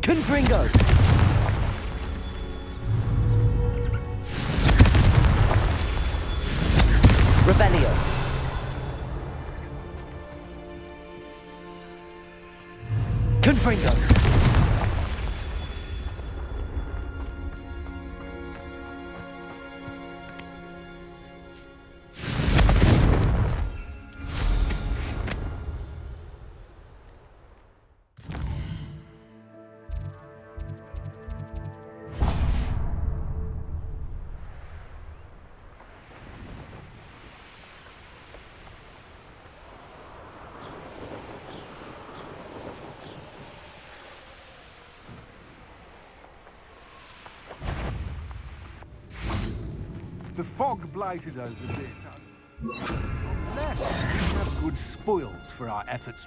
Confringo! Revelio. Confringo. The fog blighted us a bit. Unless we have good spoils for our efforts.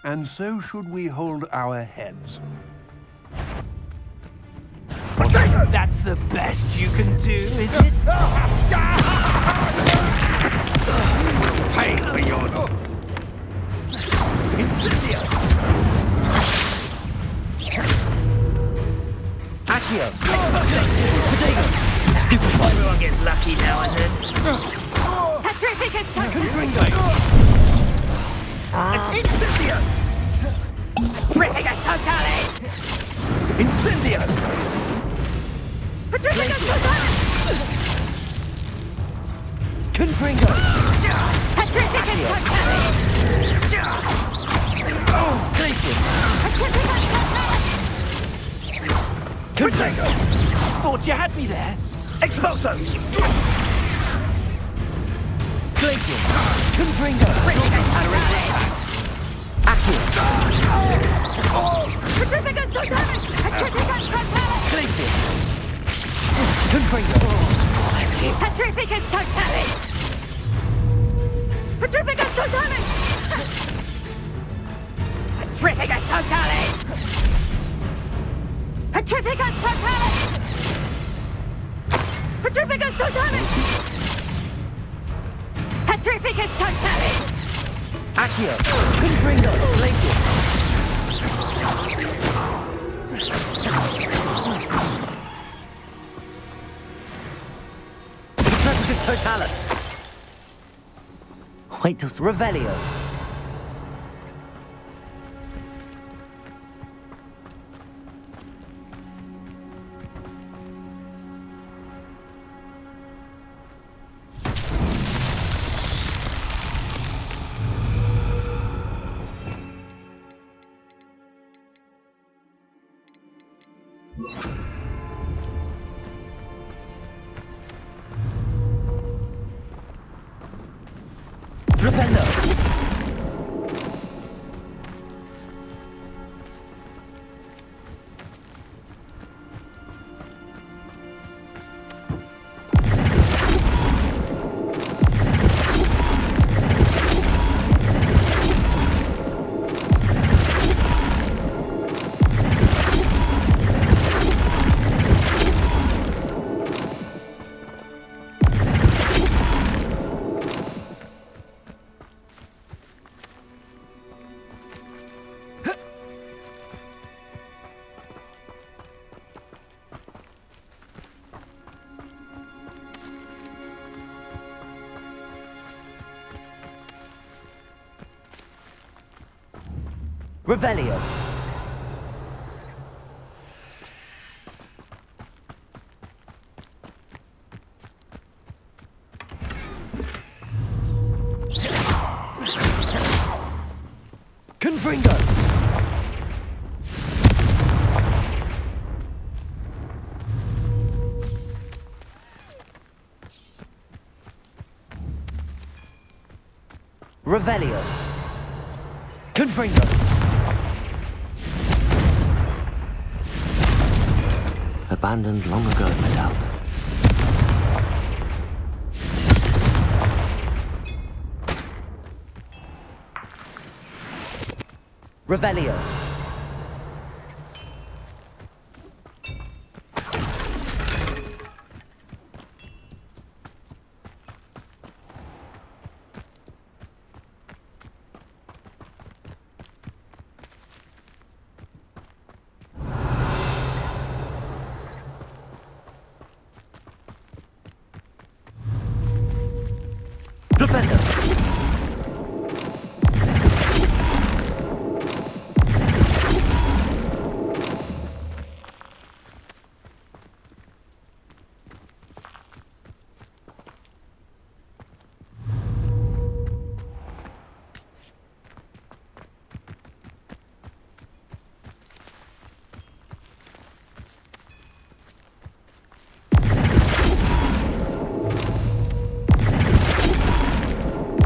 And so should we hold our heads. That's the best you can do, is it? Pay for your... Incendio! Accio! Prodigo! Stupefy! Everyone gets lucky now and then. Petrificus Confringo! Incendio! Petrificus Totalis! Incendio! Petrificus Totalis! Confringo! Petrificus Totalis! Glacius! Petrificus Totalis! Confringo! Thought you had me there. Expulso! Glacius! Confringo! Petrificus Totalis! Accio! Petrificus Totalis! Petrificus Totalis! Glacius! Confringo! Petrificus Totalis! Petrificus Totalis! Petrificus Totalis! Petrificus Totalis! Petrificus Totalis! Petrificus Totalis! Accio! Confringo! Glacius! Petrificus Totalis! Wait till Revelio! Flipendo! Revelio! Confringo! Revelio. Confringo. Abandoned long ago, no doubt. Revelio. Flipendo.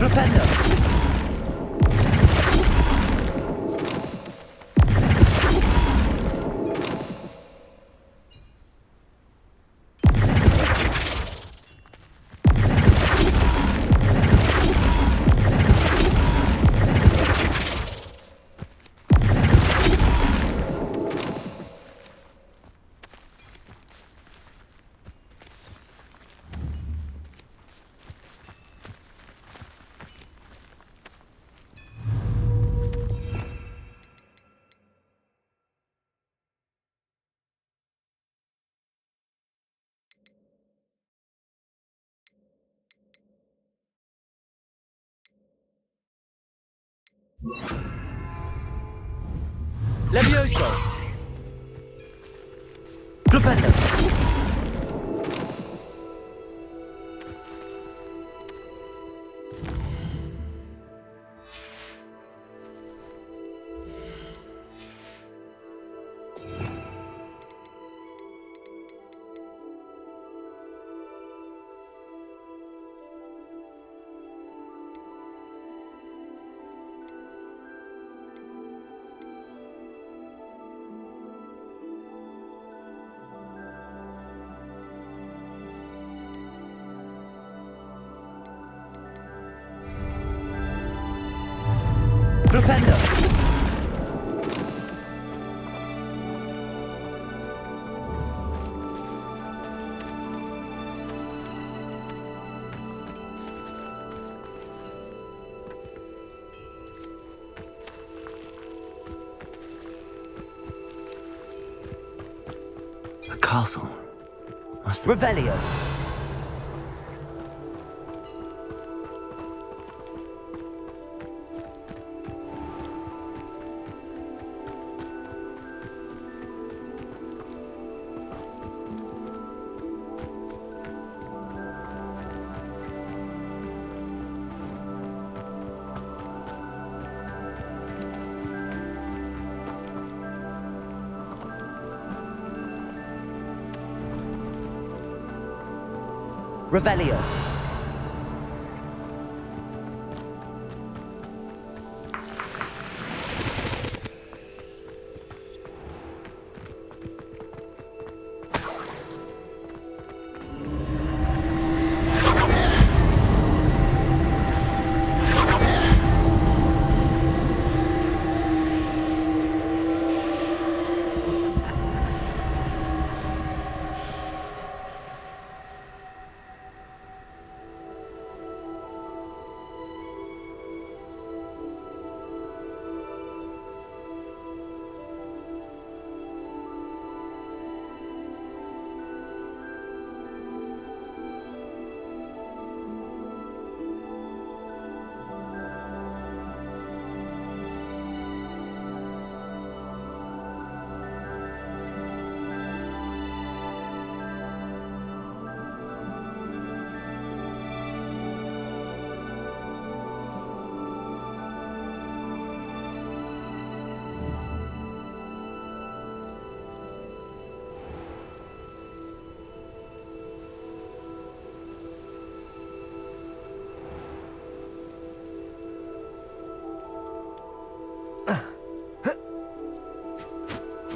Flipendo. Levioso. Flipendo. Flipendo. A castle. Must have... Revelio. Revelio.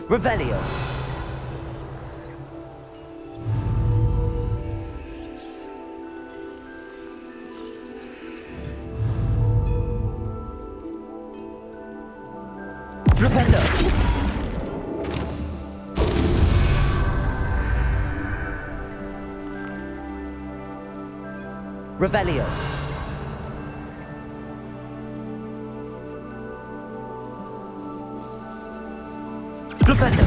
Revelio. Flipendo. Revelio. Flipendo.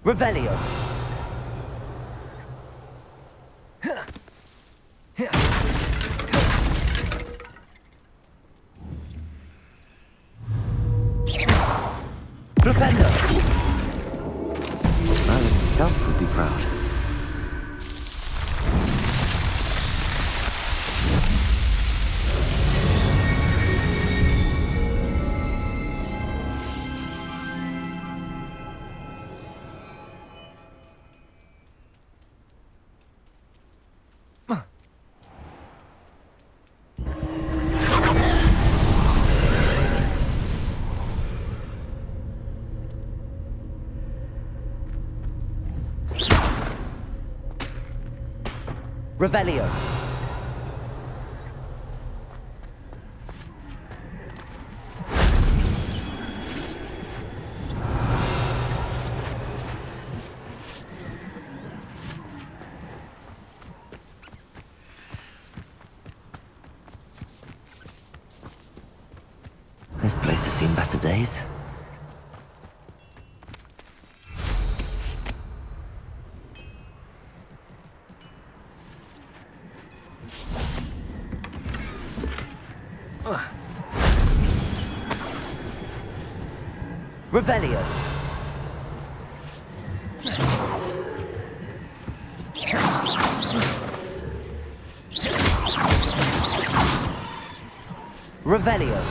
Revelio. Flipendo. Merlin himself would be proud. Revelio. This place has seen better days. Revelio. Revelio.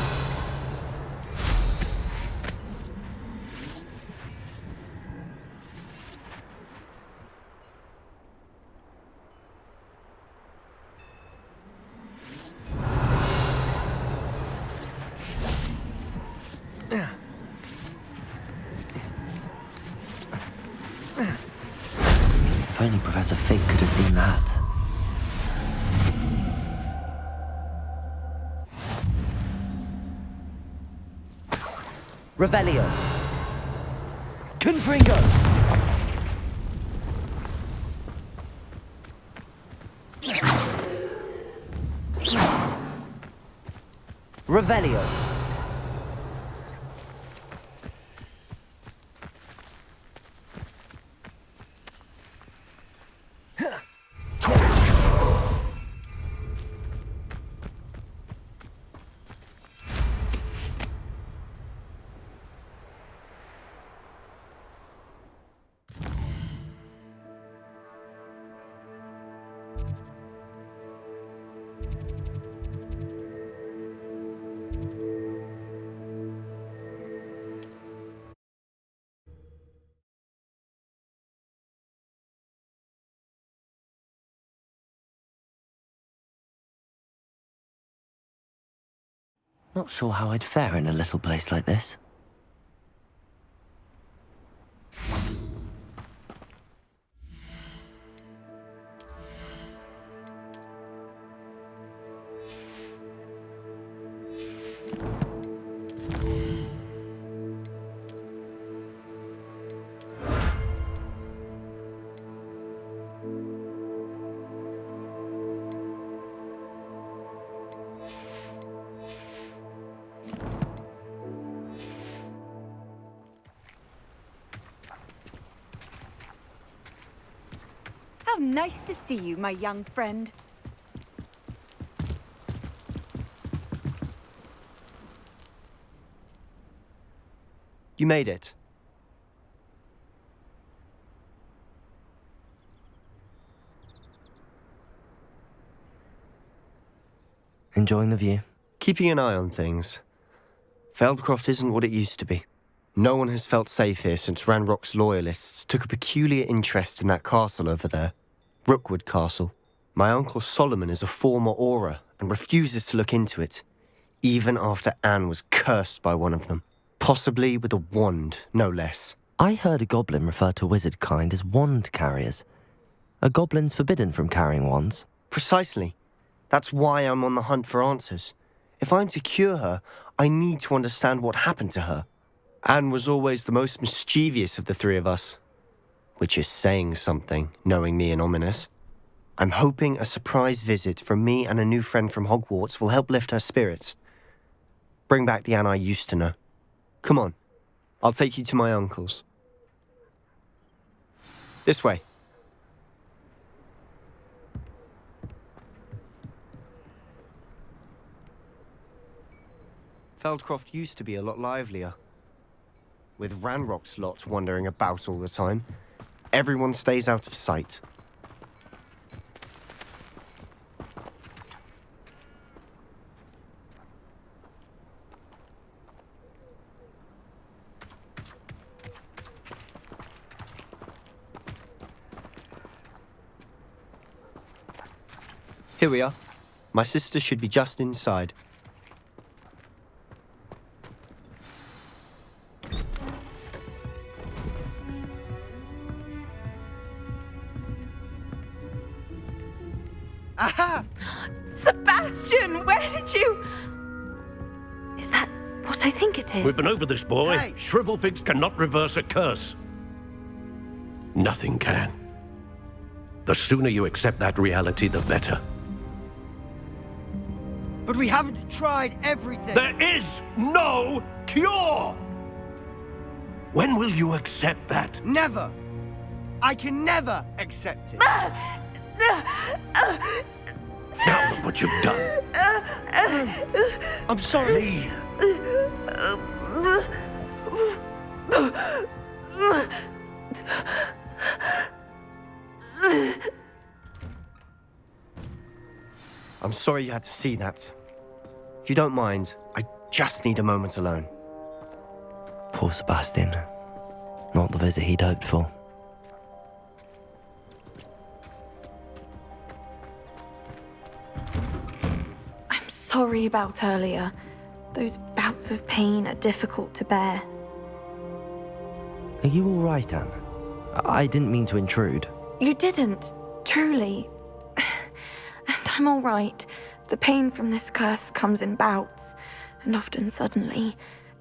If only Professor Fig could have seen that. Revelio. Confringo. Revelio. Not sure how I'd fare in a little place like this. How nice to see you, my young friend. You made it. Enjoying the view? Keeping an eye on things. Feldcroft isn't what it used to be. No one has felt safe here since Ranrock's loyalists took a peculiar interest in that castle over there. Rookwood Castle. My uncle Solomon is a former Auror and refuses to look into it, even after Anne was cursed by one of them. Possibly with a wand, no less. I heard a goblin refer to wizard kind as wand carriers. Are goblins forbidden from carrying wands? Precisely. That's why I'm on the hunt for answers. If I'm to cure her, I need to understand what happened to her. Anne was always the most mischievous of the three of us. Which is saying something, knowing me and Ominous. I'm hoping a surprise visit from me and a new friend from Hogwarts will help lift her spirits. Bring back the Anne I used to know. Come on, I'll take you to my uncle's. This way. Feldcroft used to be a lot livelier. With Ranrock's lot wandering about all the time, everyone stays out of sight. Here we are. My sister should be just inside. Aha! Sebastian, where did you... Is that what I think it is? We've been over this, boy. Hey! Shrivelfigs cannot reverse a curse. Nothing can. The sooner you accept that reality, the better. But we haven't tried everything. There is no cure! When will you accept that? Never. I can never accept it. Now look what you've done. I'm sorry. Leave. I'm sorry you had to see that. If you don't mind, I just need a moment alone. Poor Sebastian. Not the visit he'd hoped for. I'm sorry about earlier. Those bouts of pain are difficult to bear. Are you all right, Anne? I didn't mean to intrude. You didn't, truly. And I'm all right. The pain from this curse comes in bouts, and often suddenly.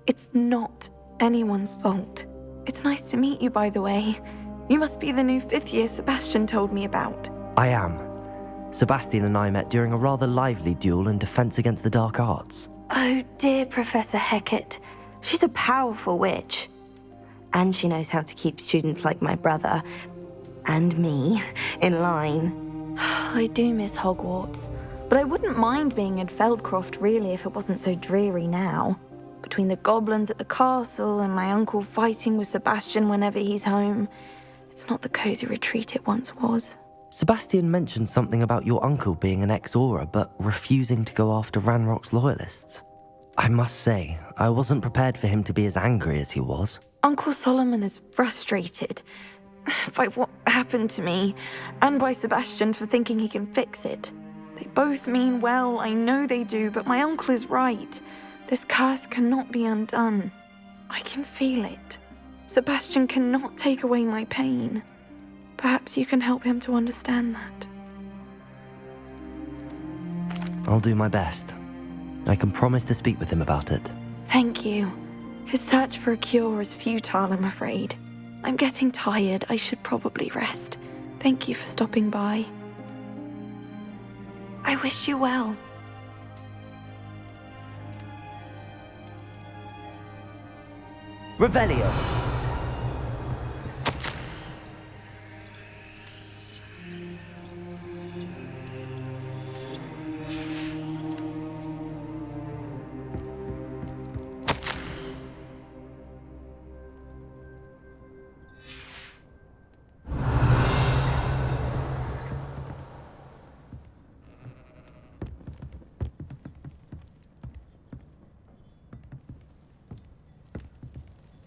It's not anyone's fault. It's nice to meet you, by the way. You must be the new 5th year Sebastian told me about. I am. Sebastian and I met during a rather lively duel in defense against the dark arts. Oh, dear Professor Hecat. She's a powerful witch. And she knows how to keep students like my brother, and me, in line. I do miss Hogwarts, but I wouldn't mind being in Feldcroft, really, if it wasn't so dreary now. Between the goblins at the castle and my uncle fighting with Sebastian whenever he's home, it's not the cozy retreat it once was. Sebastian mentioned something about your uncle being an ex-Auror, but refusing to go after Ranrock's loyalists. I must say, I wasn't prepared for him to be as angry as he was. Uncle Solomon is frustrated by what happened to me, and by Sebastian for thinking he can fix it. They both mean well, I know they do, but my uncle is right. This curse cannot be undone. I can feel it. Sebastian cannot take away my pain. Perhaps you can help him to understand that. I'll do my best. I can promise to speak with him about it. Thank you. His search for a cure is futile, I'm afraid. I'm getting tired. I should probably rest. Thank you for stopping by. I wish you well. Revelio.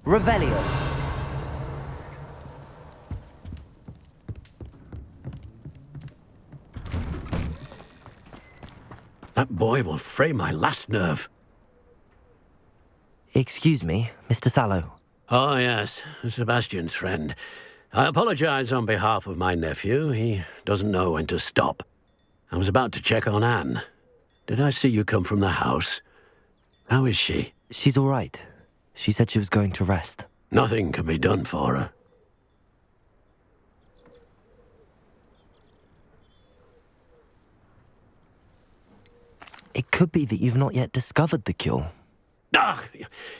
Revelio. That boy will fray my last nerve. Excuse me, Mr. Sallow. Oh, yes, Sebastian's friend. I apologize on behalf of my nephew. He doesn't know when to stop. I was about to check on Anne. Did I see you come from the house? How is she? She's all right. She said she was going to rest. Nothing can be done for her. It could be that you've not yet discovered the cure. Ah,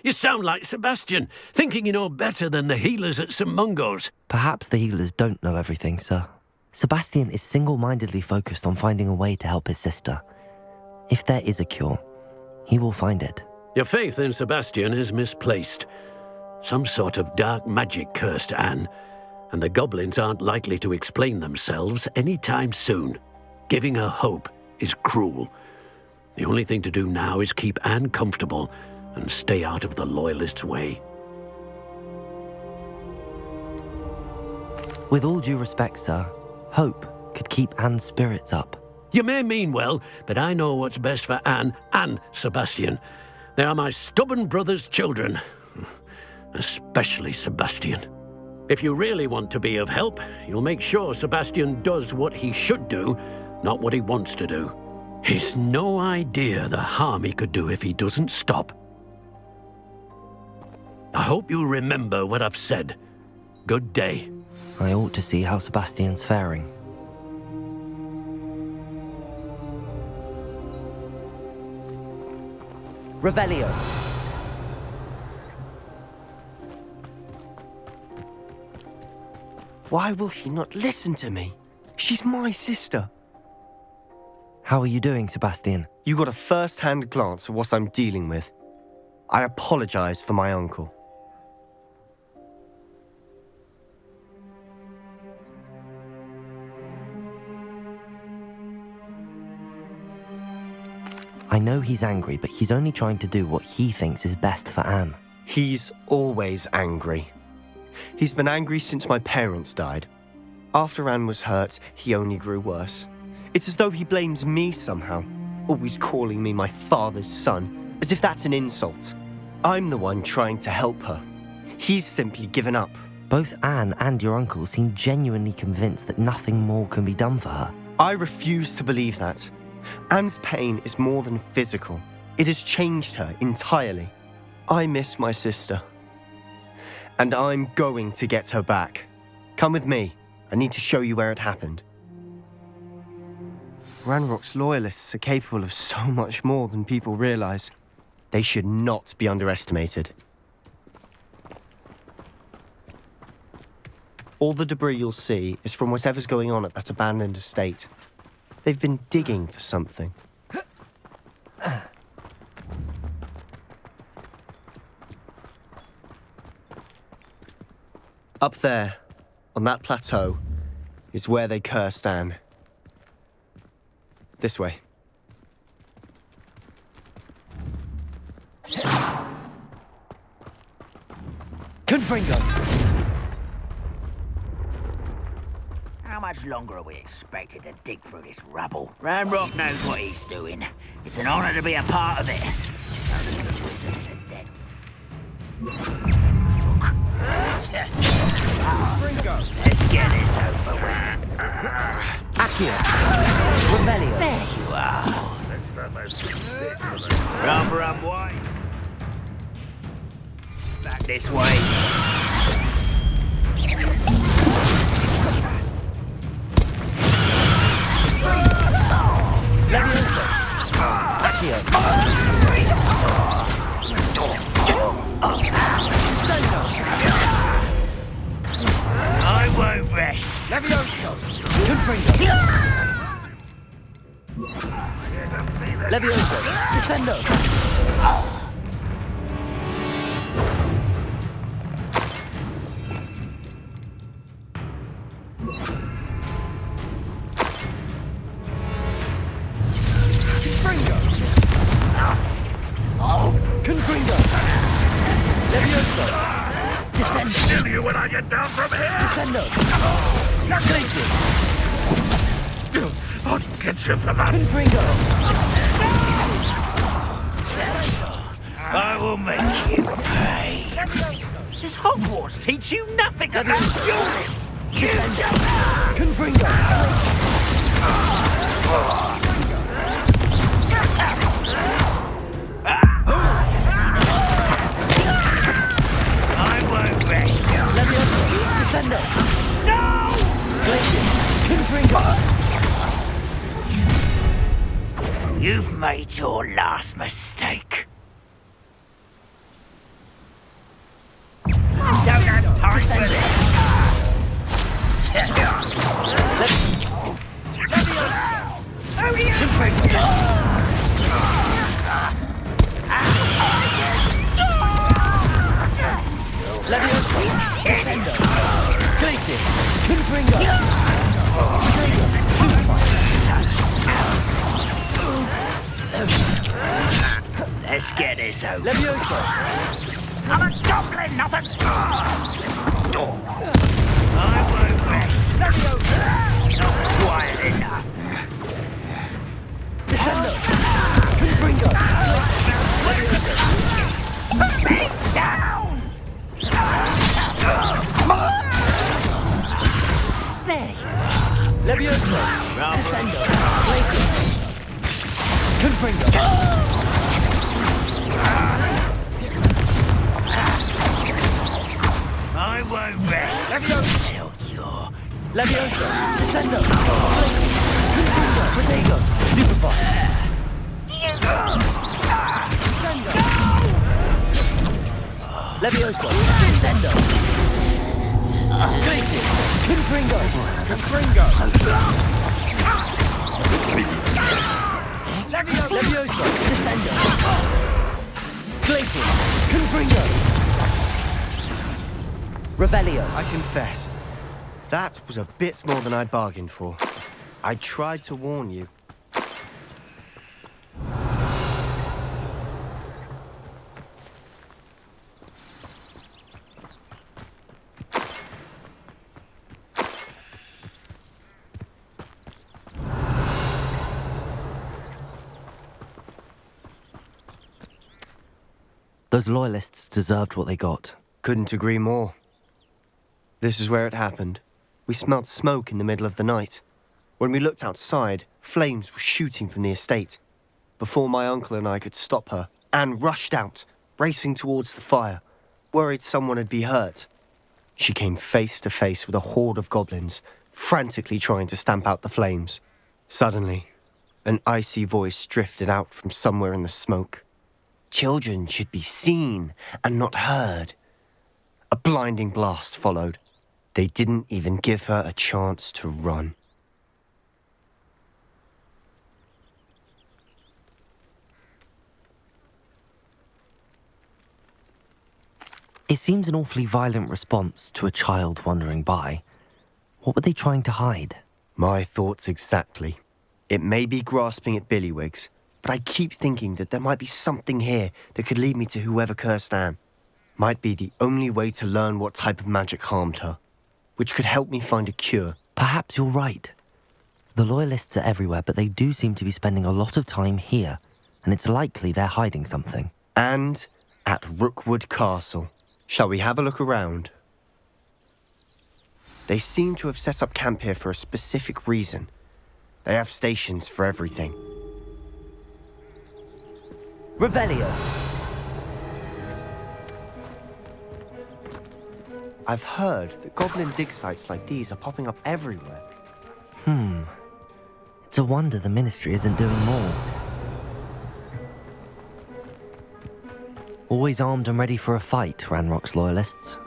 you sound like Sebastian, thinking you know better than the healers at St. Mungo's. Perhaps the healers don't know everything, sir. Sebastian is single-mindedly focused on finding a way to help his sister. If there is a cure, he will find it. Your faith in Sebastian is misplaced. Some sort of dark magic cursed Anne, and the goblins aren't likely to explain themselves anytime soon. Giving her hope is cruel. The only thing to do now is keep Anne comfortable and stay out of the Loyalists' way. With all due respect, sir, hope could keep Anne's spirits up. You may mean well, but I know what's best for Anne and Sebastian. They are my stubborn brother's children. Especially Sebastian. If you really want to be of help, you'll make sure Sebastian does what he should do, not what he wants to do. He's no idea the harm he could do if he doesn't stop. I hope you remember what I've said. Good day. I ought to see how Sebastian's faring. Revelio. Why will he not listen to me? She's my sister. How are you doing, Sebastian? You got a first-hand glance at what I'm dealing with. I apologize for my uncle. I know he's angry, but he's only trying to do what he thinks is best for Anne. He's always angry. He's been angry since my parents died. After Anne was hurt, he only grew worse. It's as though he blames me somehow, always calling me my father's son, as if that's an insult. I'm the one trying to help her. He's simply given up. Both Anne and your uncle seem genuinely convinced that nothing more can be done for her. I refuse to believe that. Anne's pain is more than physical. It has changed her entirely. I miss my sister. And I'm going to get her back. Come with me. I need to show you where it happened. Ranrock's loyalists are capable of so much more than people realize. They should not be underestimated. All the debris you'll see is from whatever's going on at that abandoned estate. They've been digging for something. Up there, on that plateau, is where they cursed Anne. This way. Confringo. How much longer are we expected to dig through this rubble? Ranrock knows what he's doing. It's an honor to be a part of it. Only the wizards are dead. Let's get this over with. Accio. Revelio. There you are. Rum, white. Back this way. Leviosa. Accio. I won't rest. Leviosa. Confringo. Leviosa. Descendo. Confringo. Leviosa. get down from here! Descendo! Glacius! I'll get you for that! Confringo! I will make you pay. Does Hogwarts teach you nothing about dueling? Descendo! Confringo! I won't rest you. Leviosa! Descendo! No! Glacius! Confringo! You've made your last mistake. Don't have time for this. Leviosa! Descendo! Glacius! Confringo! Let's get this over. Leviosa! I'm a goblin, not a I won't rest. Leviosa! Not quiet enough. Descendo! Confringo! Put me down! There you are. Leviosa! Descendo! Glacius! Confringo! I won't rest until you're... Leviosa! Descendo! Glacius! Confringo! Protego! Stupefy! Descendo! Leviosa! Descendo! Glacius! Confringo! Confringo! Leviosa! Descendo! Glacius! Confringo! Revelio! I confess, that was a bit more than I'd bargained for. I tried to warn you. Those loyalists deserved what they got. Couldn't agree more. This is where it happened. We smelled smoke in the middle of the night. When we looked outside, flames were shooting from the estate. Before my uncle and I could stop her, Anne rushed out, racing towards the fire, worried someone would be hurt. She came face to face with a horde of goblins, frantically trying to stamp out the flames. Suddenly, an icy voice drifted out from somewhere in the smoke. Children should be seen and not heard. A blinding blast followed. They didn't even give her a chance to run. It seems an awfully violent response to a child wandering by. What were they trying to hide? My thoughts exactly. It may be grasping at Billywigs, but I keep thinking that there might be something here that could lead me to whoever cursed Anne. Might be the only way to learn what type of magic harmed her, which could help me find a cure. Perhaps you're right. The loyalists are everywhere, but they do seem to be spending a lot of time here, and it's likely they're hiding something. And at Rookwood Castle. Shall we have a look around? They seem to have set up camp here for a specific reason. They have stations for everything. Revelio! I've heard that goblin dig sites like these are popping up everywhere. It's a wonder the Ministry isn't doing more. Always armed and ready for a fight, Ranrock's loyalists.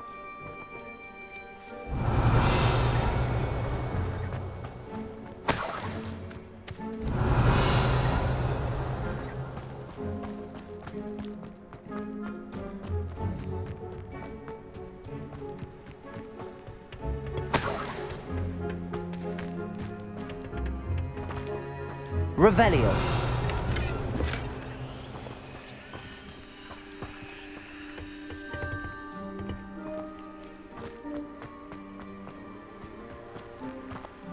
Revelio!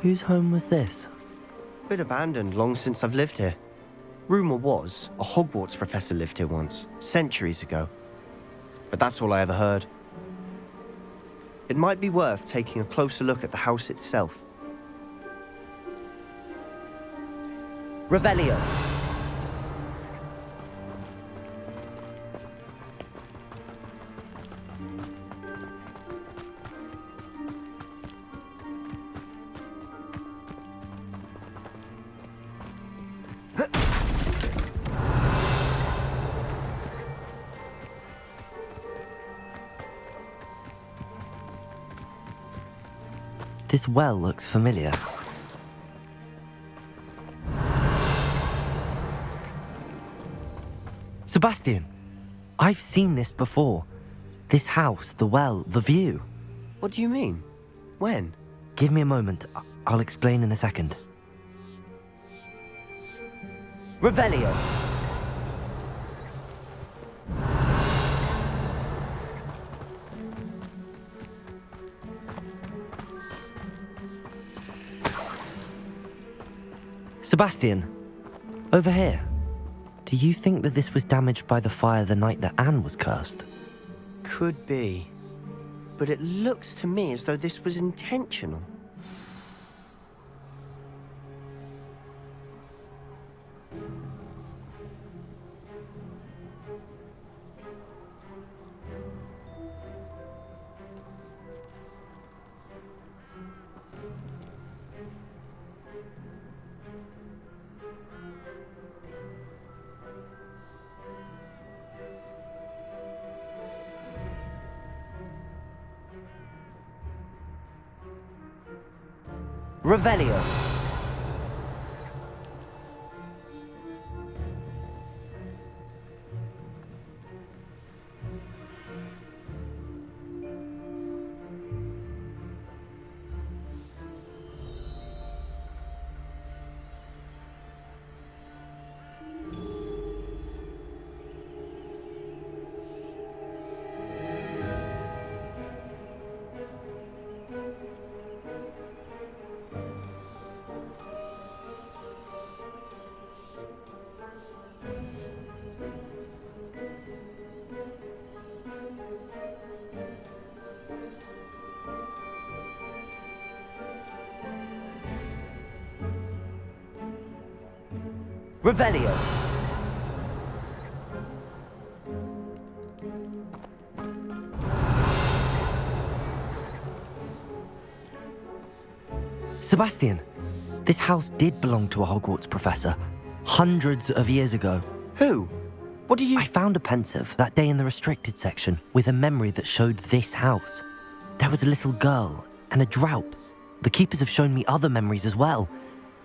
Whose home was this? Been abandoned long since I've lived here. Rumour was a Hogwarts professor lived here once, centuries ago. But that's all I ever heard. It might be worth taking a closer look at the house itself. Revelio. This well looks familiar. Sebastian! I've seen this before. This house, the well, the view. What do you mean? When? Give me a moment. I'll explain in a second. Revelio. Sebastian, over here. Do you think that this was damaged by the fire the night that Anne was cursed? Could be. But it looks to me as though this was intentional. Revelio. Revelio. Sebastian, this house did belong to a Hogwarts professor, hundreds of years ago. Who? What do you... I found a pensive that day in the restricted section with a memory that showed this house. There was a little girl and a drought. The keepers have shown me other memories as well.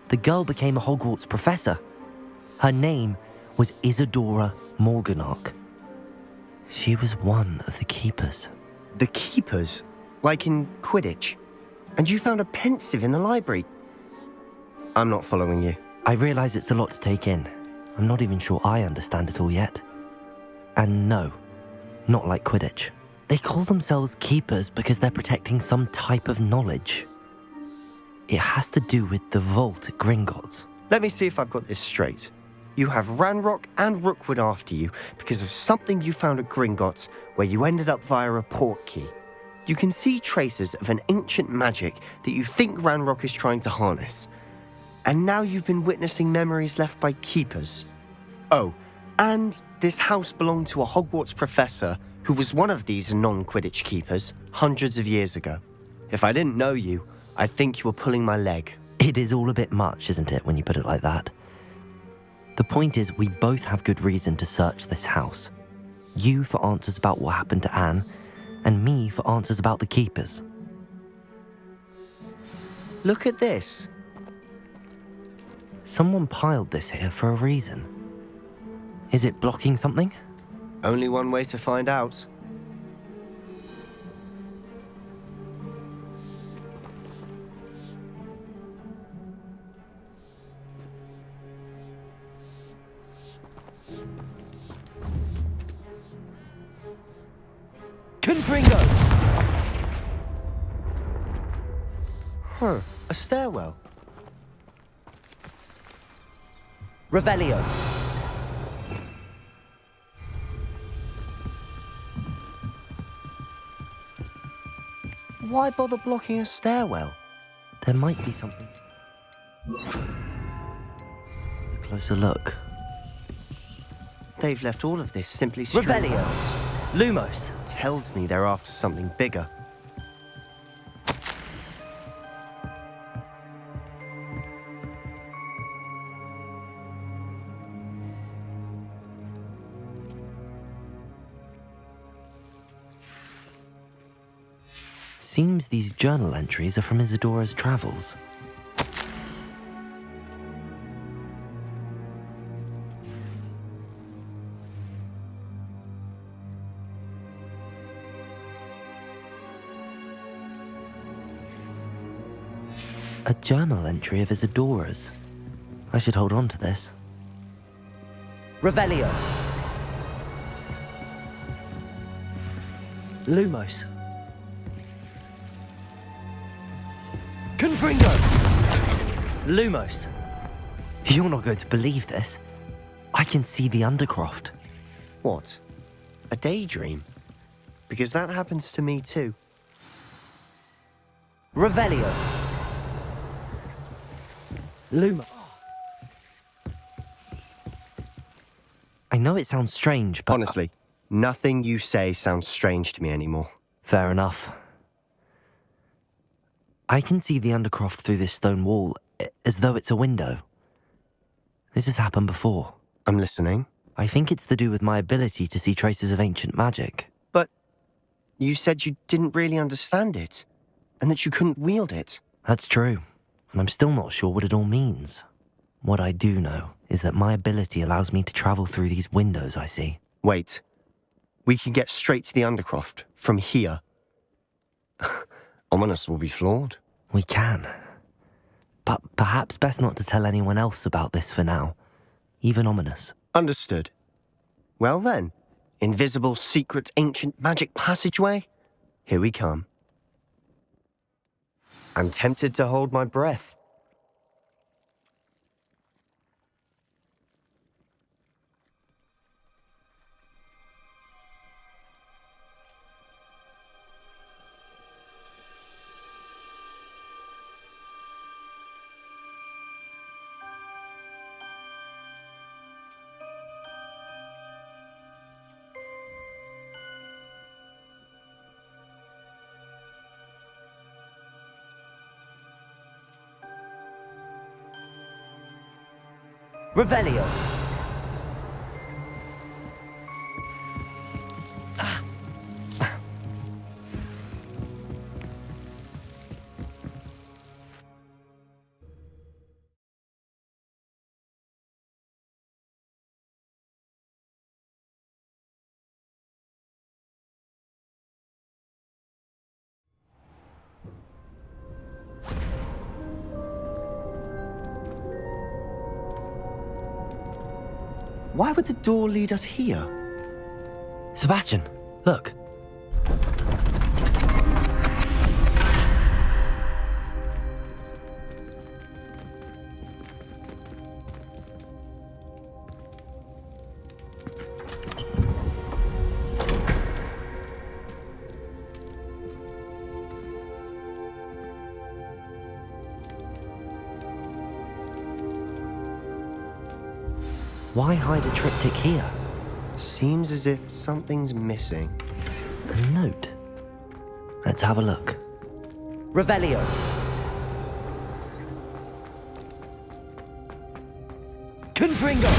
The girl became a Hogwarts professor. Her name was Isadora Morganach. She was one of the keepers. The keepers? Like in Quidditch? And you found a pensive in the library? I'm not following you. I realize it's a lot to take in. I'm not even sure I understand it all yet. And no, not like Quidditch. They call themselves keepers because they're protecting some type of knowledge. It has to do with the vault at Gringotts. Let me see if I've got this straight. You have Ranrock and Rookwood after you because of something you found at Gringotts where you ended up via a port key. You can see traces of an ancient magic that you think Ranrock is trying to harness. And now you've been witnessing memories left by keepers. Oh, and this house belonged to a Hogwarts professor who was one of these non-Quidditch keepers hundreds of years ago. If I didn't know you, I'd think you were pulling my leg. It is all a bit much, isn't it, when you put it like that? The point is, we both have good reason to search this house. You for answers about what happened to Anne, and me for answers about the keepers. Look at this. Someone piled this here for a reason. Is it blocking something? Only one way to find out. Confringo. Huh, a stairwell. Revelio. Why bother blocking a stairwell? There might be something. A closer look. They've left all of this simply strewn Revelio. about. Lumos! Tells me they're after something bigger. Seems these journal entries are from Isadora's travels. A journal entry of Isadora's. I should hold on to this. Revelio. Lumos. Confringo. Lumos. You're not going to believe this. I can see the Undercroft. What? A daydream? Because that happens to me too. Revelio. Luma. I know it sounds strange, but... Honestly, nothing you say sounds strange to me anymore. Fair enough. I can see the Undercroft through this stone wall, as though it's a window. This has happened before. I'm listening. I think it's to do with my ability to see traces of ancient magic. But you said you didn't really understand it, and that you couldn't wield it. That's true, and I'm still not sure what it all means. What I do know is that my ability allows me to travel through these windows I see. Wait. We can get straight to the Undercroft from here. Ominous will be floored. We can. But perhaps best not to tell anyone else about this for now. Even Ominous. Understood. Well then, invisible, secret, ancient magic passageway? Here we come. I'm tempted to hold my breath. Revelio. Why would the door lead us here? Sebastian, look. Why hide a triptych here? Seems as if something's missing. A note. Let's have a look. Revelio. Confringo.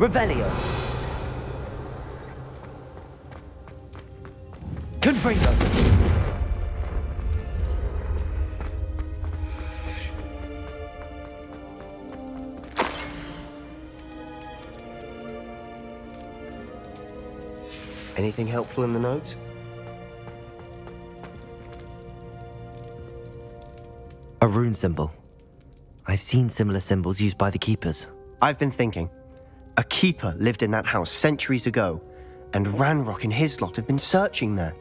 Revelio. Confringo. Anything helpful in the note? A rune symbol. I've seen similar symbols used by the keepers. I've been thinking. A keeper lived in that house centuries ago, and Ranrock and his lot have been searching there.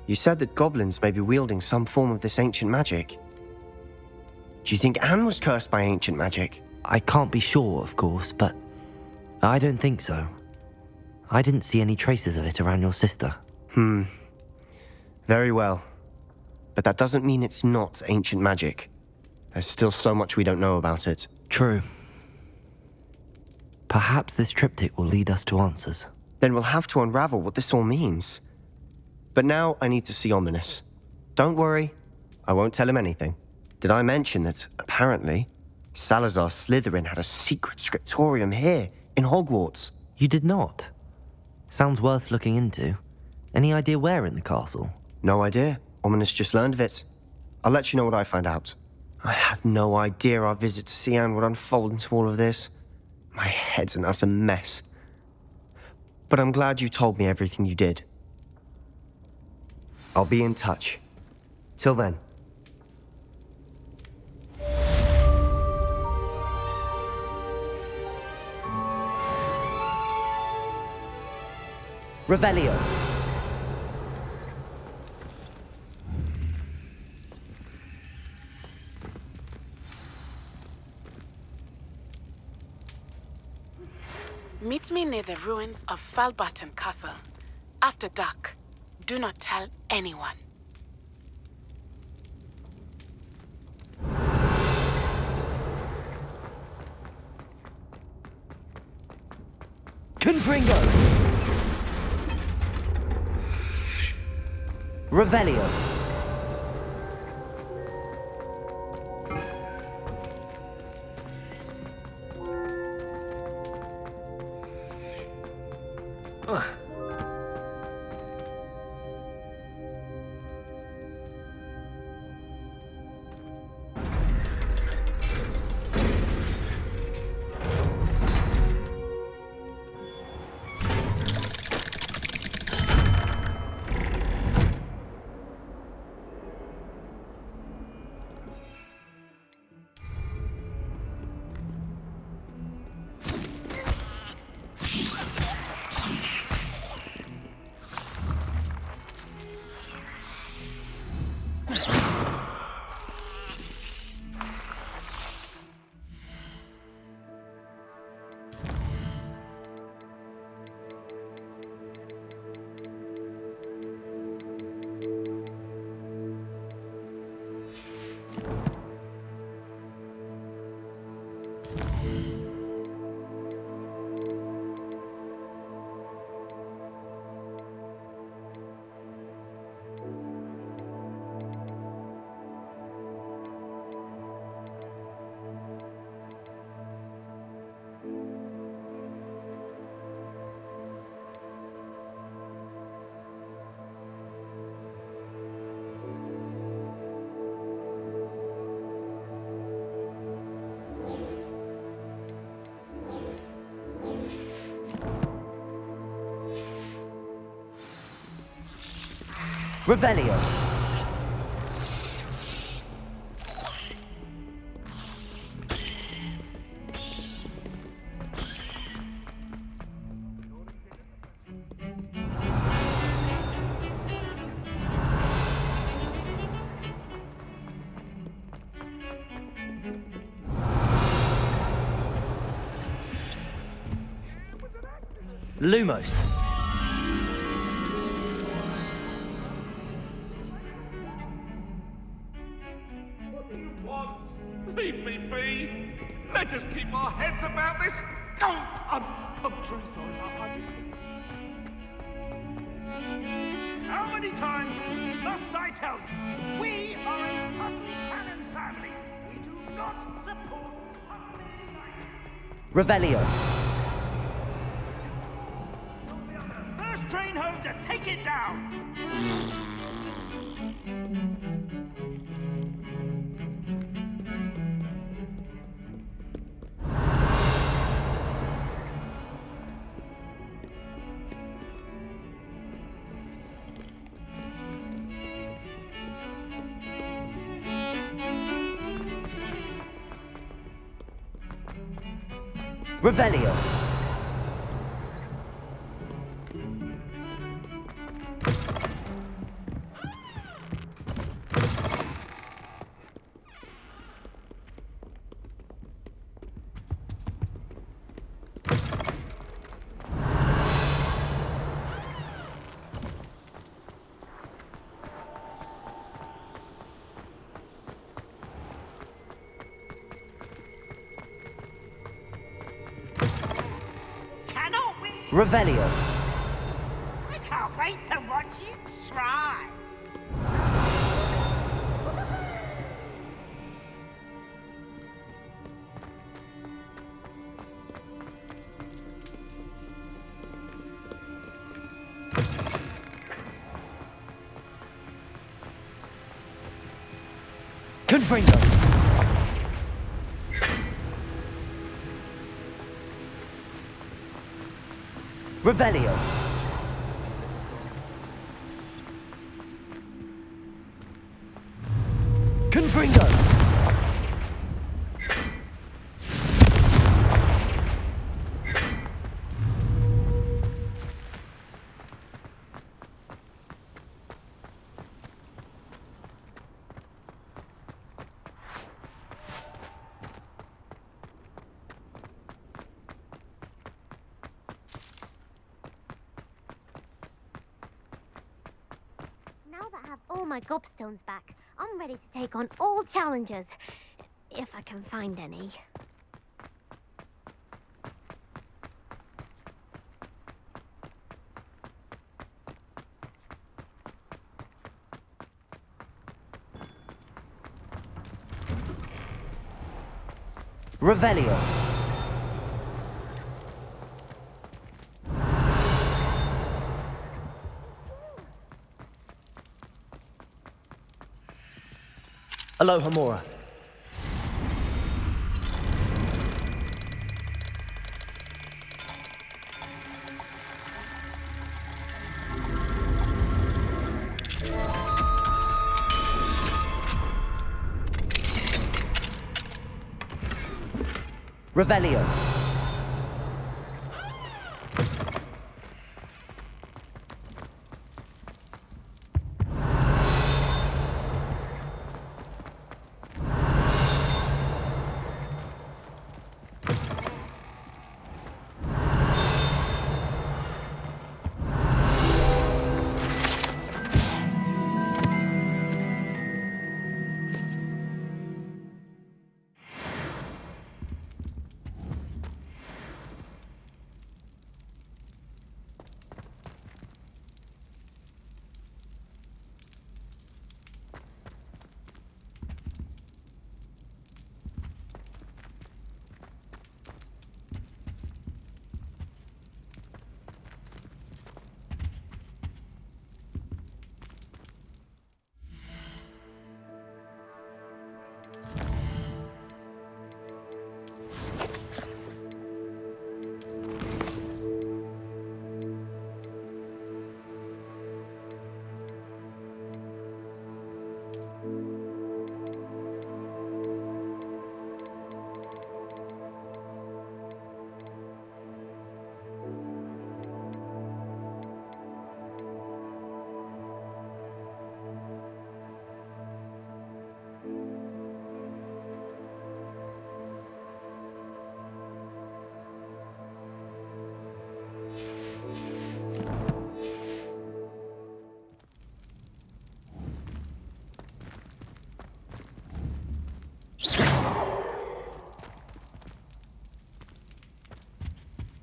You said that goblins may be wielding some form of this ancient magic. Do you think Anne was cursed by ancient magic? I can't be sure, of course, but I don't think so. I didn't see any traces of it around your sister. Very well. But that doesn't mean it's not ancient magic. There's still so much we don't know about it. True. Perhaps this triptych will lead us to answers. Then we'll have to unravel what this all means. But now I need to see Ominous. Don't worry, I won't tell him anything. Did I mention that, apparently, Salazar Slytherin had a secret scriptorium here, in Hogwarts? You did not? Sounds worth looking into. Any idea where in the castle? No idea. Ominous just learned of it. I'll let you know what I find out. I had no idea our visit to Cian would unfold into all of this. My head's an utter mess. But I'm glad you told me everything you did. I'll be in touch. Till then. Revelio. Meet me near the ruins of Falbarton Castle. After dark. Do not tell anyone. Confringo. Revelio. Revelio. Lumos. Leave me be! Let us keep our heads about this! Oh, I'm truly sorry. How many times must I tell you? We are a Puffy Cannon's family. We do not support Puffy life. Revelio. First train home to take it down. Revelio. Cannot we? Revelio. I can't wait to watch you try. Confringo. Revelio. Confringo. Now that I have all my gobstones back, I'm ready to take on all challenges. If I can find any. Revelio. Alohomora. Revelio.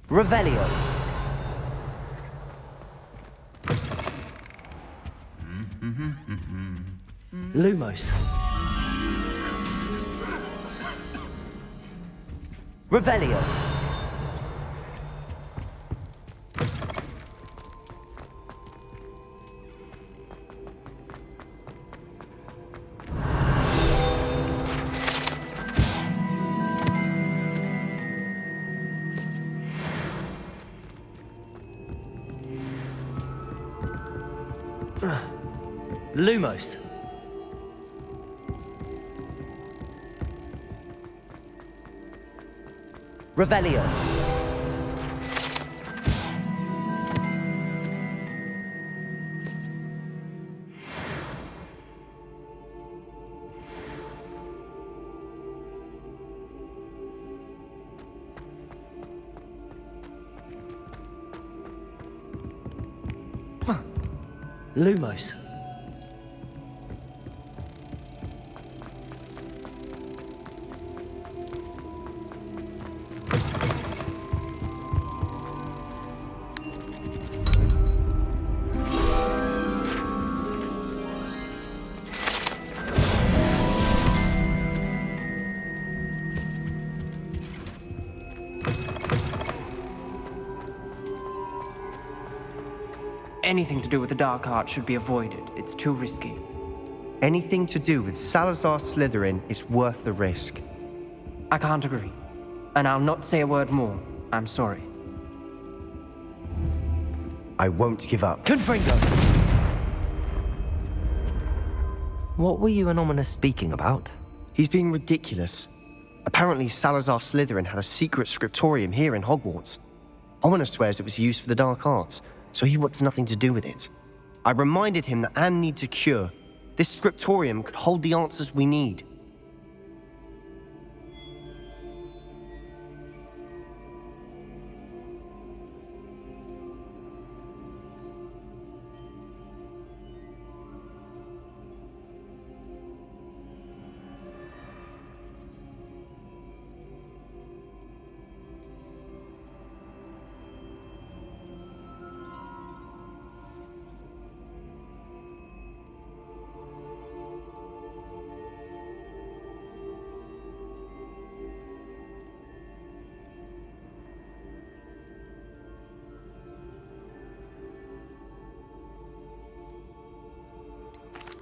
Revelio. Lumos. Revelio. Lumos. Revelio. Lumos. Anything to do with the dark art should be avoided. It's too risky. Anything to do with Salazar Slytherin is worth the risk. I can't agree. And I'll not say a word more. I'm sorry. I won't give up. Confringo! What were you and Ominous speaking about? He's being ridiculous. Apparently Salazar Slytherin had a secret scriptorium here in Hogwarts. Ominous swears it was used for the dark arts, so he wants nothing to do with it. I reminded him that Anne needs a cure. This scriptorium could hold the answers we need.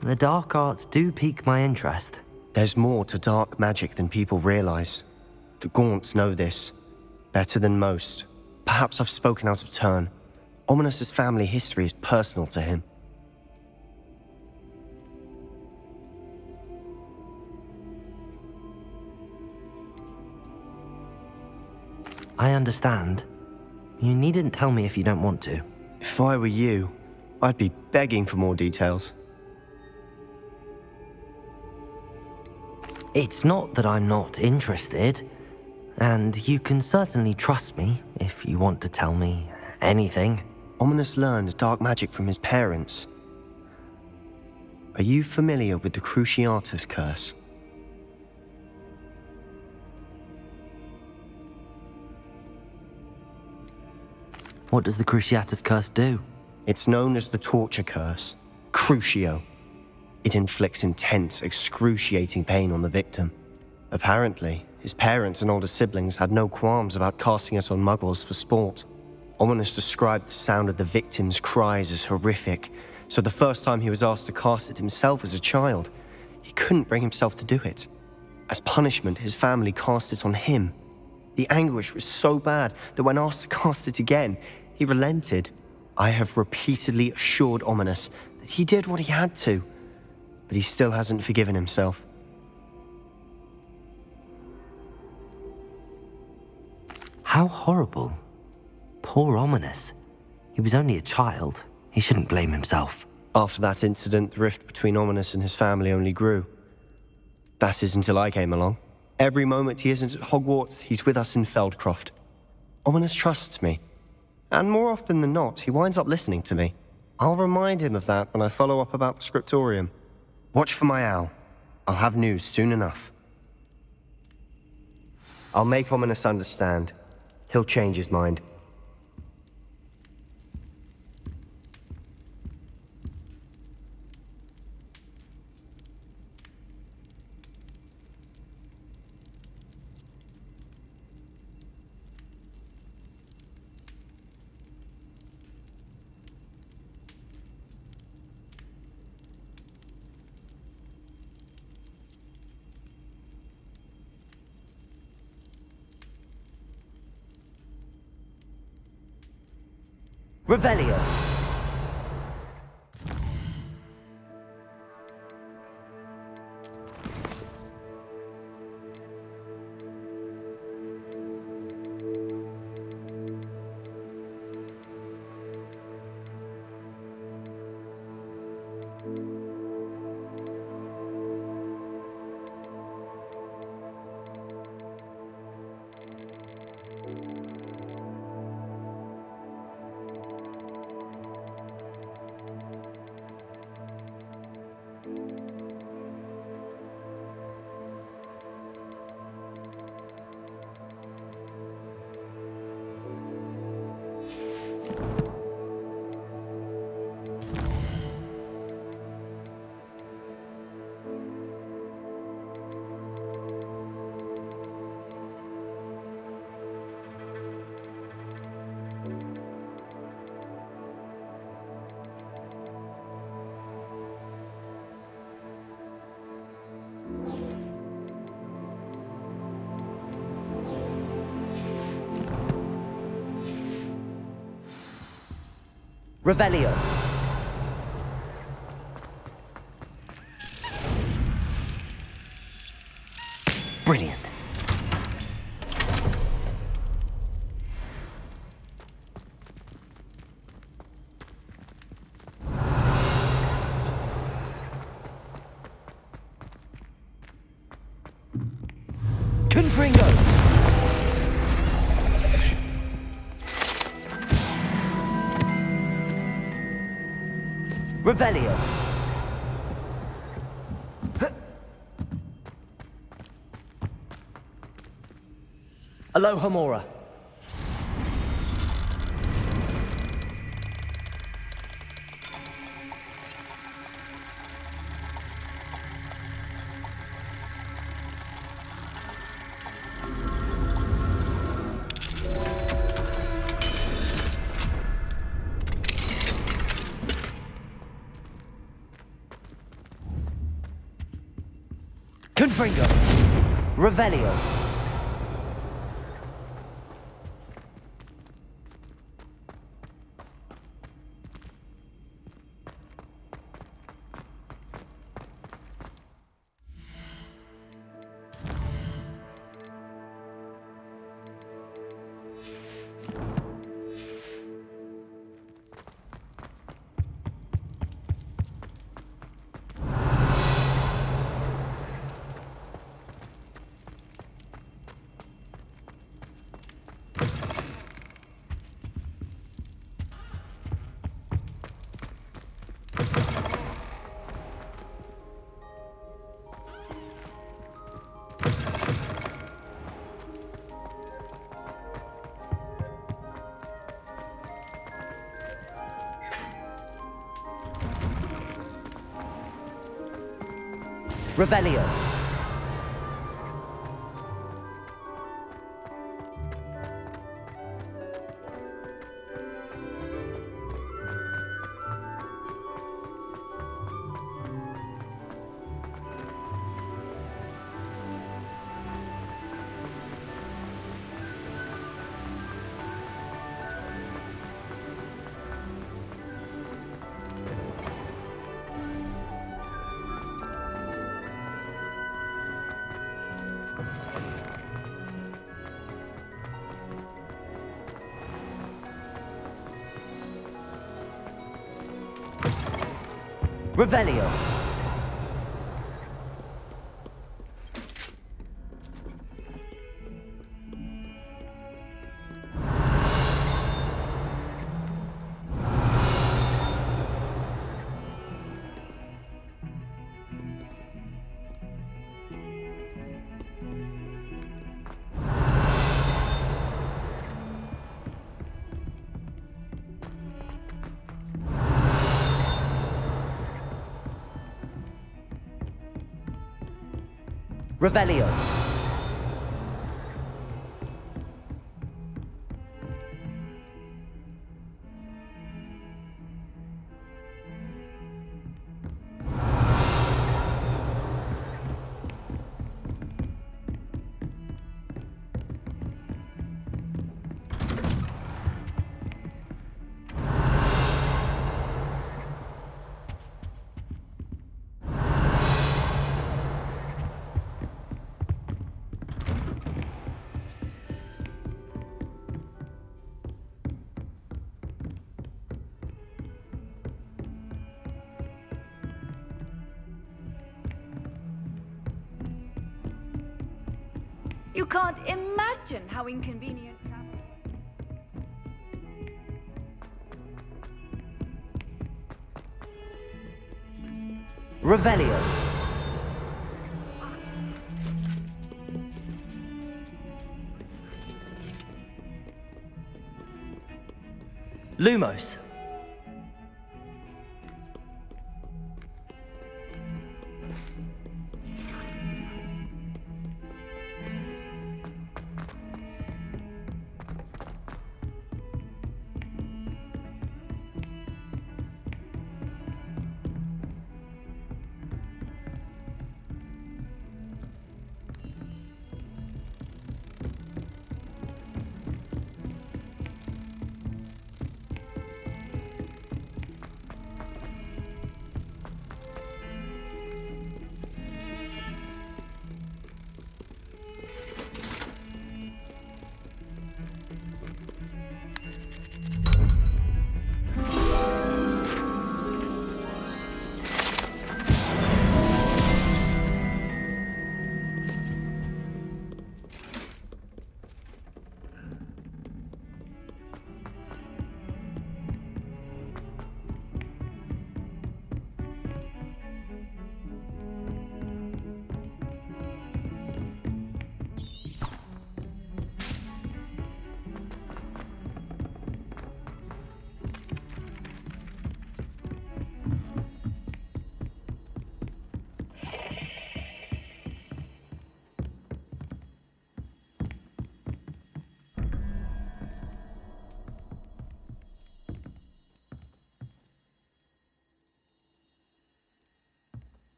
The dark arts do pique my interest. There's more to dark magic than people realize. The Gaunts know this. Better than most. Perhaps I've spoken out of turn. Ominous's family history is personal to him. I understand. You needn't tell me if you don't want to. If I were you, I'd be begging for more details. It's not that I'm not interested, and you can certainly trust me if you want to tell me anything. Ominous learned dark magic from his parents. Are you familiar with the Cruciatus curse? What does the Cruciatus curse do? It's known as the torture curse, Crucio. It inflicts intense, excruciating pain on the victim. Apparently, his parents and older siblings had no qualms about casting it on muggles for sport. Ominous described the sound of the victim's cries as horrific, so the first time he was asked to cast it himself as a child, he couldn't bring himself to do it. As punishment, his family cast it on him. The anguish was so bad that when asked to cast it again, he relented. I have repeatedly assured Ominous that he did what he had to, but he still hasn't forgiven himself. How horrible. Poor Ominous. He was only a child. He shouldn't blame himself. After that incident, the rift between Ominous and his family only grew. That is until I came along. Every moment he isn't at Hogwarts, he's with us in Feldcroft. Ominous trusts me. And more often than not, he winds up listening to me. I'll remind him of that when I follow up about the scriptorium. Watch for my owl. I'll have news soon enough. I'll make Ominous understand. He'll change his mind. Revelio. Revelio. Brilliant. Confringo. Revelio. Alohomora. Confringo. Revelio. Revelio. Revelio. Revelio. You can't imagine how inconvenient travel. Revelio. Lumos.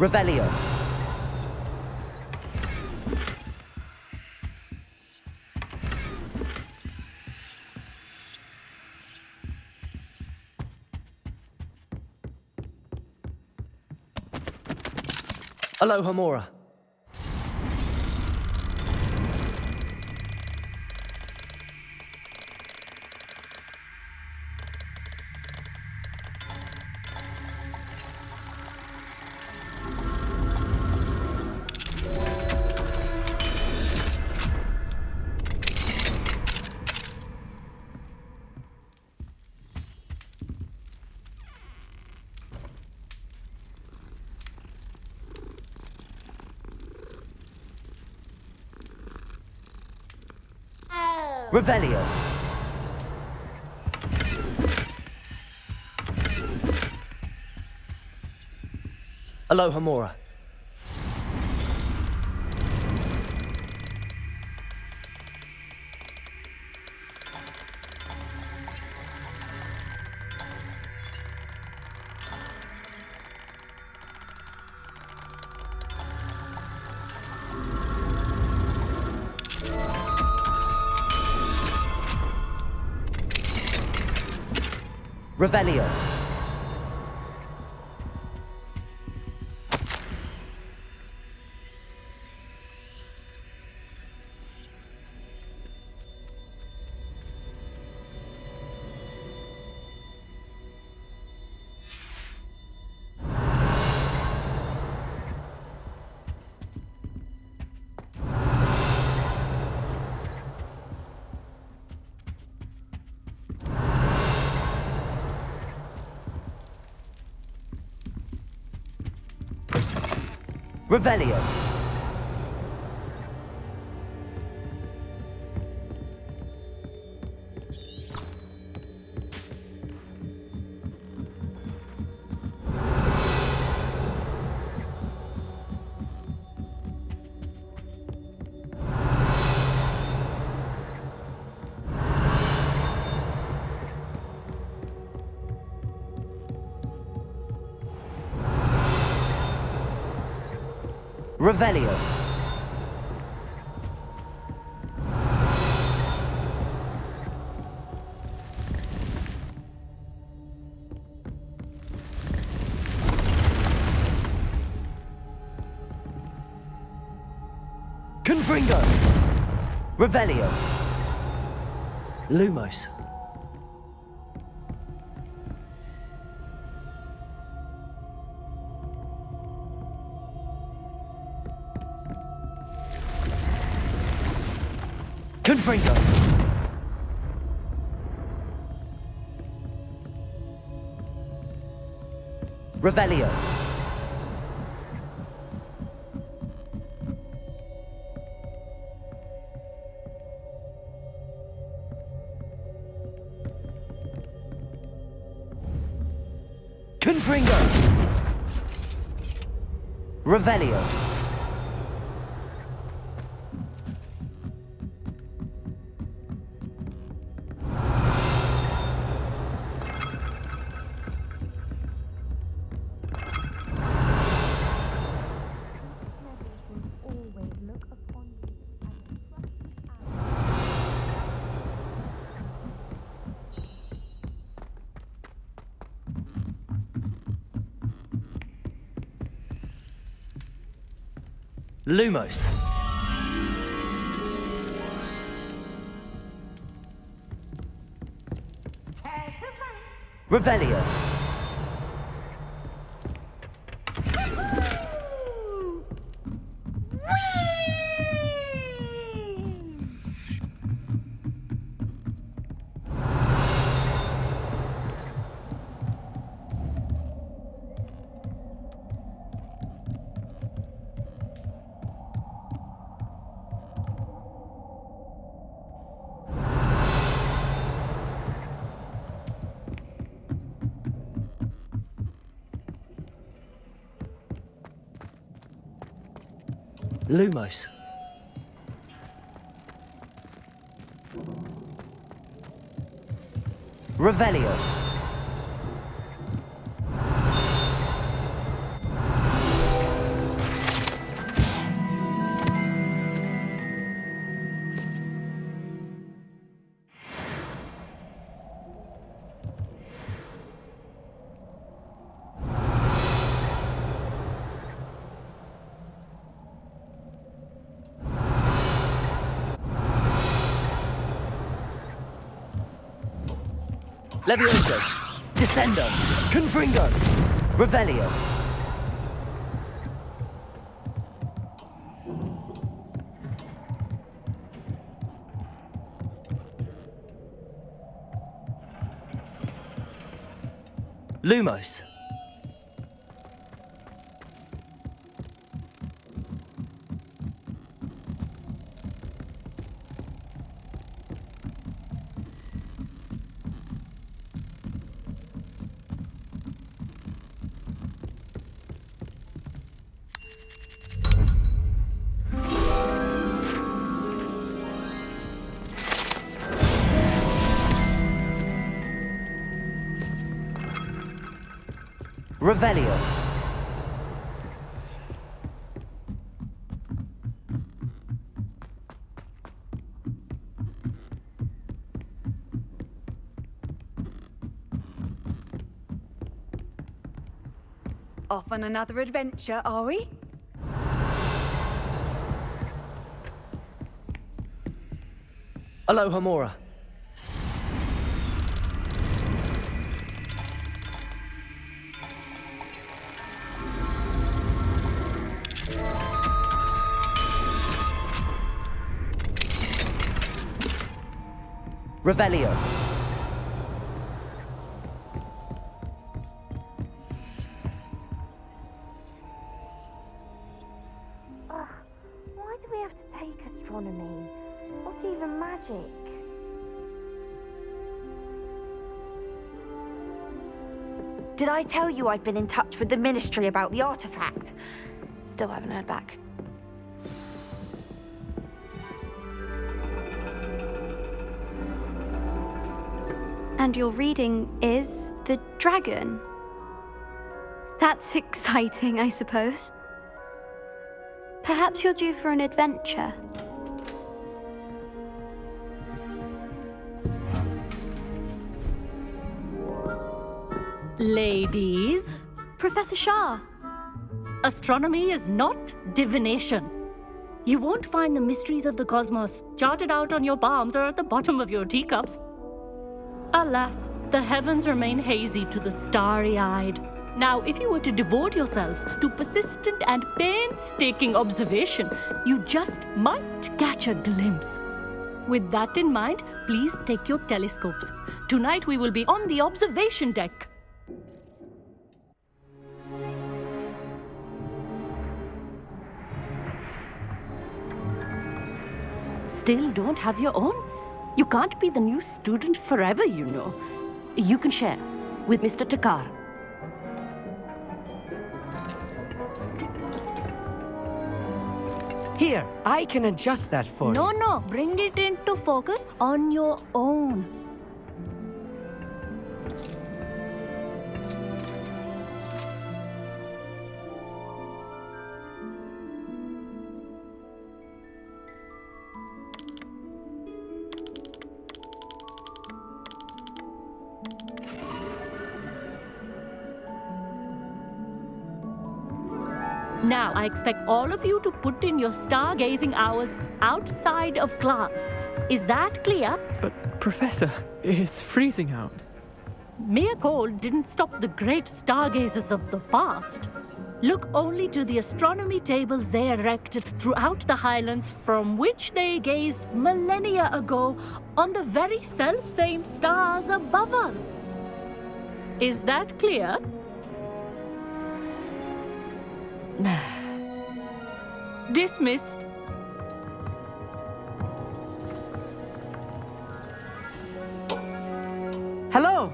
Revelio. Alohomora. Revelio. Alohomora. Revelio. Revelio. Revelio. Confringo! Revelio! Lumos! Confringo! Revelio! Confringo! Revelio! Lumos. Revelio. Lumos. Revelio. Levioso. Descendo. Confringo. Revelio. Lumos. Revelio. Off on another adventure, are we? Aloha Mora. Revelio. Why do we have to take astronomy? What even magic? Did I tell you I've been in touch with the Ministry about the artifact? Still haven't heard back. And your reading is the dragon. That's exciting, I suppose. Perhaps you're due for an adventure. Ladies, Professor Shah. astronomy is not divination. You won't find the mysteries of the cosmos charted out on your palms or at the bottom of your teacups. Alas, the heavens remain hazy to the starry-eyed. Now, if you were to devote yourselves to persistent and painstaking observation, you just might catch a glimpse. With that in mind, please take your telescopes. Tonight we will be on the observation deck. Still don't have your own? You can't be the new student forever, you know. You can share with Mr. Takar. Here, I can adjust that for you. No, bring it into focus on your own. Now, I expect all of you to put in your stargazing hours outside of class. Is that clear? But, Professor, it's freezing out. Mere cold didn't stop the great stargazers of the past. Look only to the astronomy tables they erected throughout the highlands from which they gazed millennia ago on the very self-same stars above us. Is that clear? Dismissed. Hello.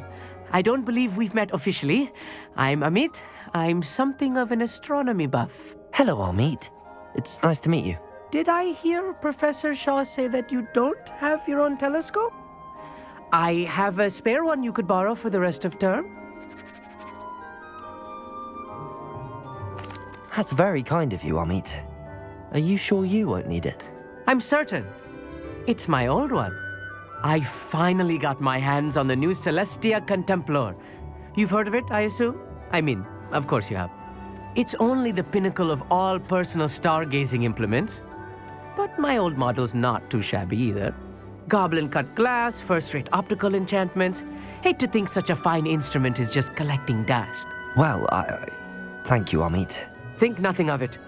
I don't believe we've met officially. I'm Amit. I'm something of an astronomy buff. Hello, Amit. It's nice to meet you. Did I hear Professor Shaw say that you don't have your own telescope? I have a spare one you could borrow for the rest of term. That's very kind of you, Amit. Are you sure you won't need it? I'm certain. It's my old one. I finally got my hands on the new Celestia Contemplar. You've heard of it, I assume? I mean, of course you have. It's only the pinnacle of all personal stargazing implements. But my old model's not too shabby either. Goblin-cut glass, first-rate optical enchantments. Hate to think such a fine instrument is just collecting dust. Well, thank you, Amit. Think nothing of it.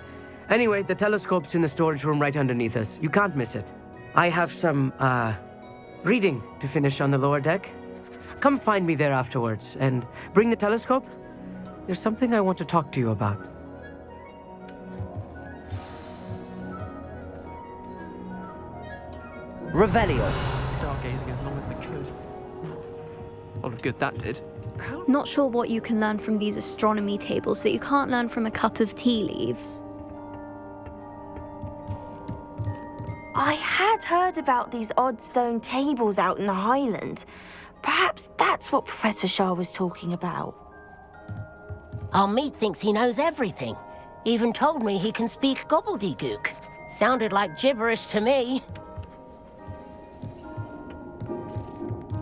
Anyway, the telescope's in the storage room right underneath us. You can't miss it. I have some, reading to finish on the lower deck. Come find me there afterwards, and bring the telescope. There's something I want to talk to you about. Revelio. Stargazing as long as I could. A lot of good that did. Not sure what you can learn from these astronomy tables that you can't learn from a cup of tea leaves. I had heard about these odd stone tables out in the Highlands. Perhaps that's what Professor Shah was talking about. Amit thinks he knows everything. Even told me he can speak gobbledygook. Sounded like gibberish to me.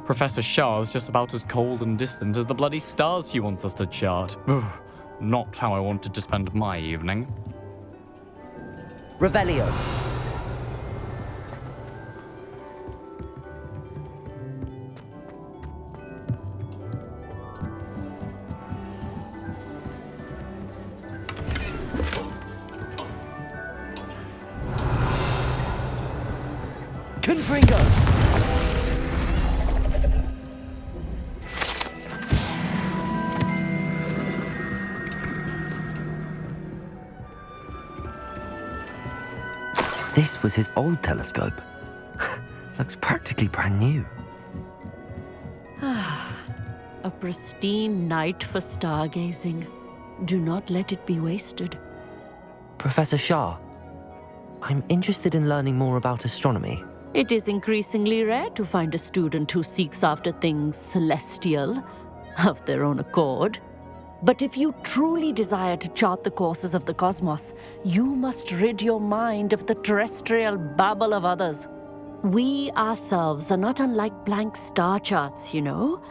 Professor Shah's just about as cold and distant as the bloody stars she wants us to chart. Not how I wanted to spend my evening. Revelio. Confringo. This was his old telescope. Looks practically brand new. A pristine night for stargazing. Do not let it be wasted. Professor Shah, I'm interested in learning more about astronomy. It is increasingly rare to find a student who seeks after things celestial, of their own accord. But if you truly desire to chart the courses of the cosmos, you must rid your mind of the terrestrial babble of others. We ourselves are not unlike blank star charts, you know.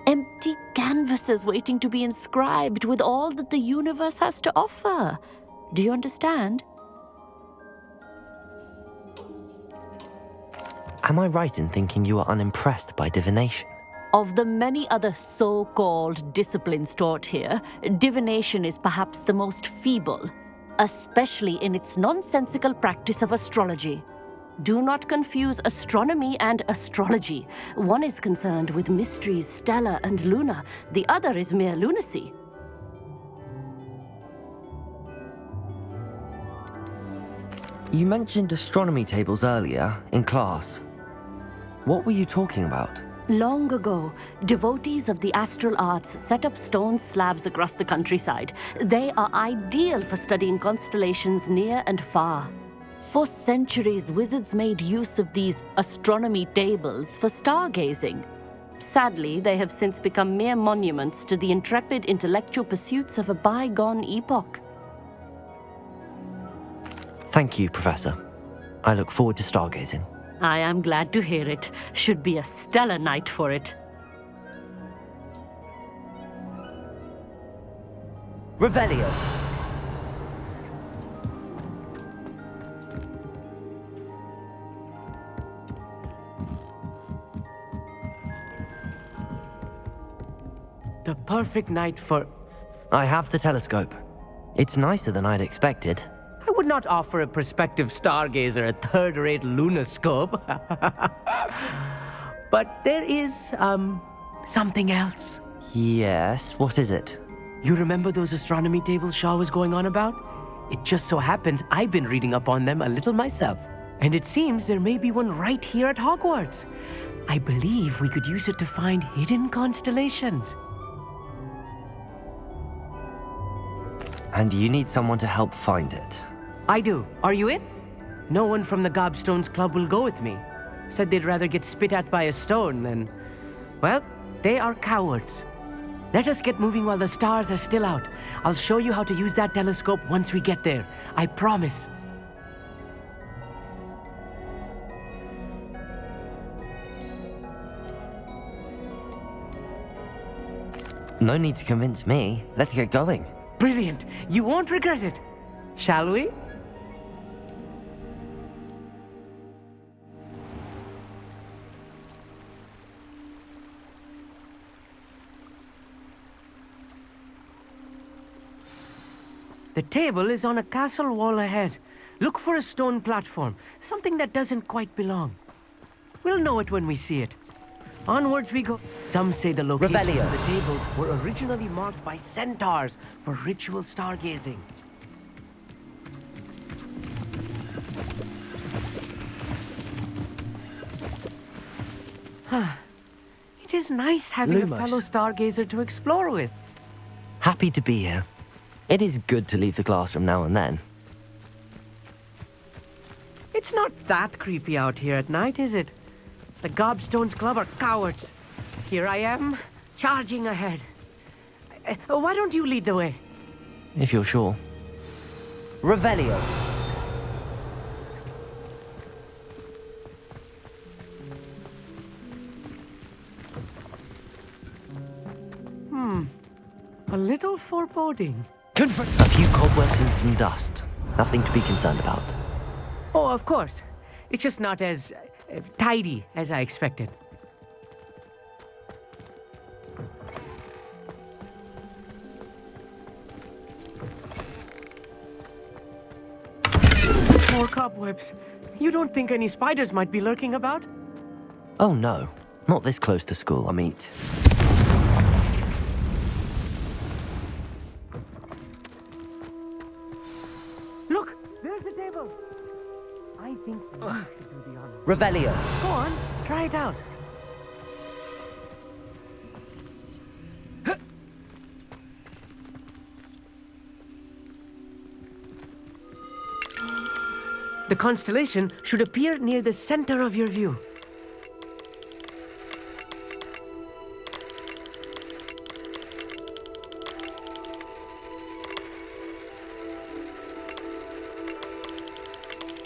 Empty canvases waiting to be inscribed with all that the universe has to offer. Do you understand? Am I right in thinking you are unimpressed by divination? Of the many other so-called disciplines taught here, divination is perhaps the most feeble, especially in its nonsensical practice of astrology. Do not confuse astronomy and astrology. One is concerned with mysteries stellar and lunar, the other is mere lunacy. You mentioned astronomy tables earlier in class. What were you talking about? Long ago, devotees of the astral arts set up stone slabs across the countryside. They are ideal for studying constellations near and far. For centuries, wizards made use of these astronomy tables for stargazing. Sadly, they have since become mere monuments to the intrepid intellectual pursuits of a bygone epoch. Thank you, Professor. I look forward to stargazing. I am glad to hear it. Should be a stellar night for it. Revelio. The perfect night for... I have the telescope. It's nicer than I'd expected. I would not offer a prospective stargazer a third-rate lunoscope. But there is, something else. Yes, what is it? You remember those astronomy tables Shaw was going on about? It just so happens I've been reading up on them a little myself. And it seems there may be one right here at Hogwarts. I believe we could use it to find hidden constellations. And you need someone to help find it. I do. Are you in? No one from the Gobstones Club will go with me. Said they'd rather get spit at by a stone than... Well, they are cowards. Let us get moving while the stars are still out. I'll show you how to use that telescope once we get there. I promise. No need to convince me. Let's get going. Brilliant. You won't regret it. Shall we? The table is on a castle wall ahead. Look for a stone platform, something that doesn't quite belong. We'll know it when we see it. Onwards we go. Some say the locations Revelio. of the tables were originally marked by centaurs for ritual stargazing. It is nice having Lumos. a fellow stargazer to explore with. Happy to be here. It is good to leave the classroom now and then. It's not that creepy out here at night, is it? The Gobstones Club are cowards. Here I am, charging ahead. Why don't you lead the way? If you're sure. Revelio. A little foreboding. A few cobwebs and some dust. Nothing to be concerned about. Oh, of course. It's just not as tidy as I expected. More cobwebs. You don't think any spiders might be lurking about? Oh no, not this close to school, I meet. Look, there's the table. I think you should do the honor. Revelio. Go on, try it out. The constellation should appear near the center of your view.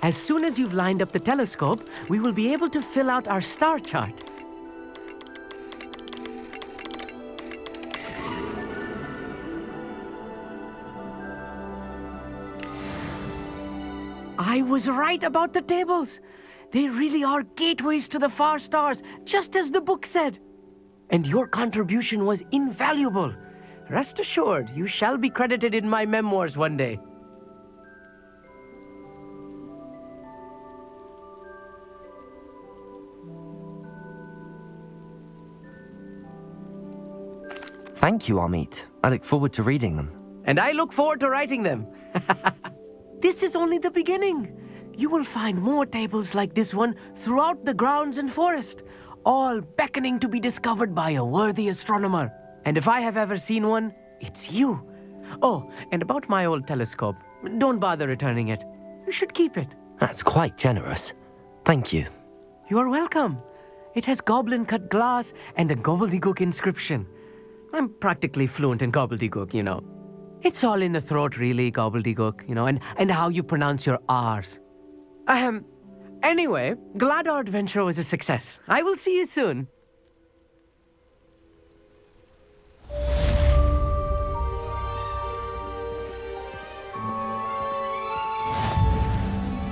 As soon as you've lined up the telescope, we will be able to fill out our star chart. I was right about the tables. They really are gateways to the far stars, just as the book said. And your contribution was invaluable. Rest assured, you shall be credited in my memoirs one day. Thank you, Amit. I look forward to reading them. And I look forward to writing them. This is only the beginning. You will find more tables like this one throughout the grounds and forest, all beckoning to be discovered by a worthy astronomer. And if I have ever seen one, it's you. Oh, and about my old telescope, don't bother returning it. You should keep it. That's quite generous. Thank you. You are welcome. It has goblin-cut glass and a gobbledygook inscription. I'm practically fluent in gobbledygook, you know. It's all in the throat, really, gobbledygook, you know, and how you pronounce your R's. Anyway, glad our adventure was a success. I will see you soon.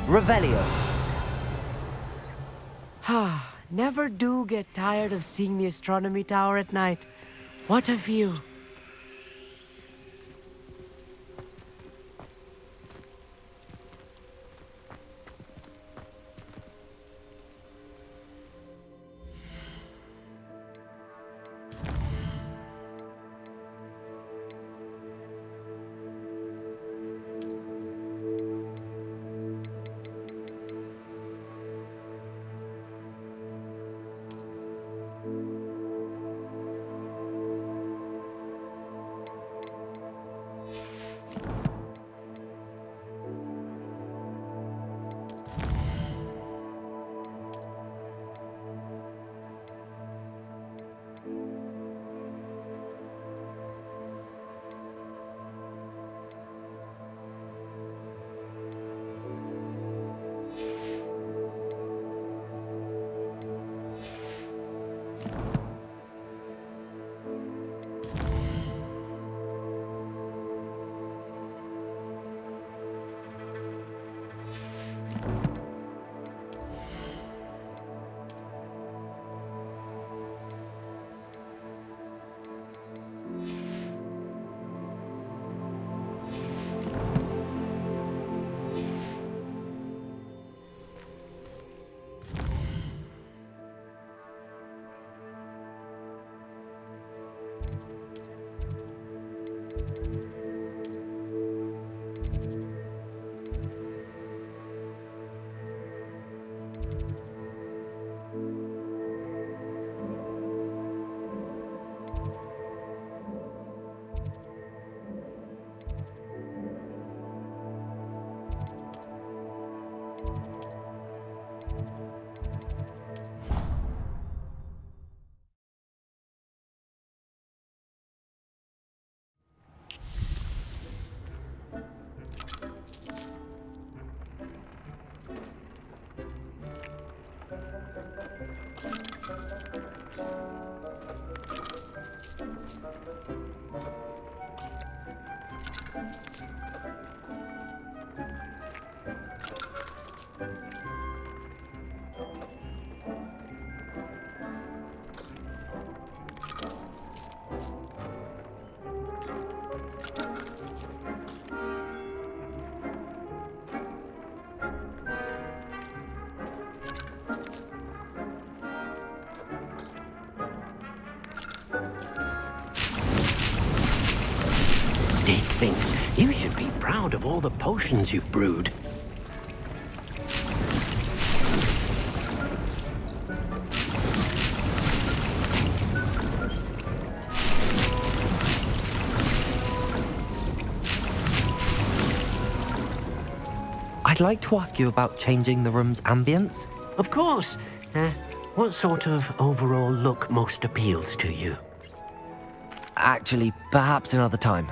Revelio. Never do get tired of seeing the astronomy tower at night. What a view. Dick thinks you should be proud of all the potions you've brewed. I'd like to ask you about changing the room's ambience. Of course. What sort of overall look most appeals to you? Actually, perhaps another time.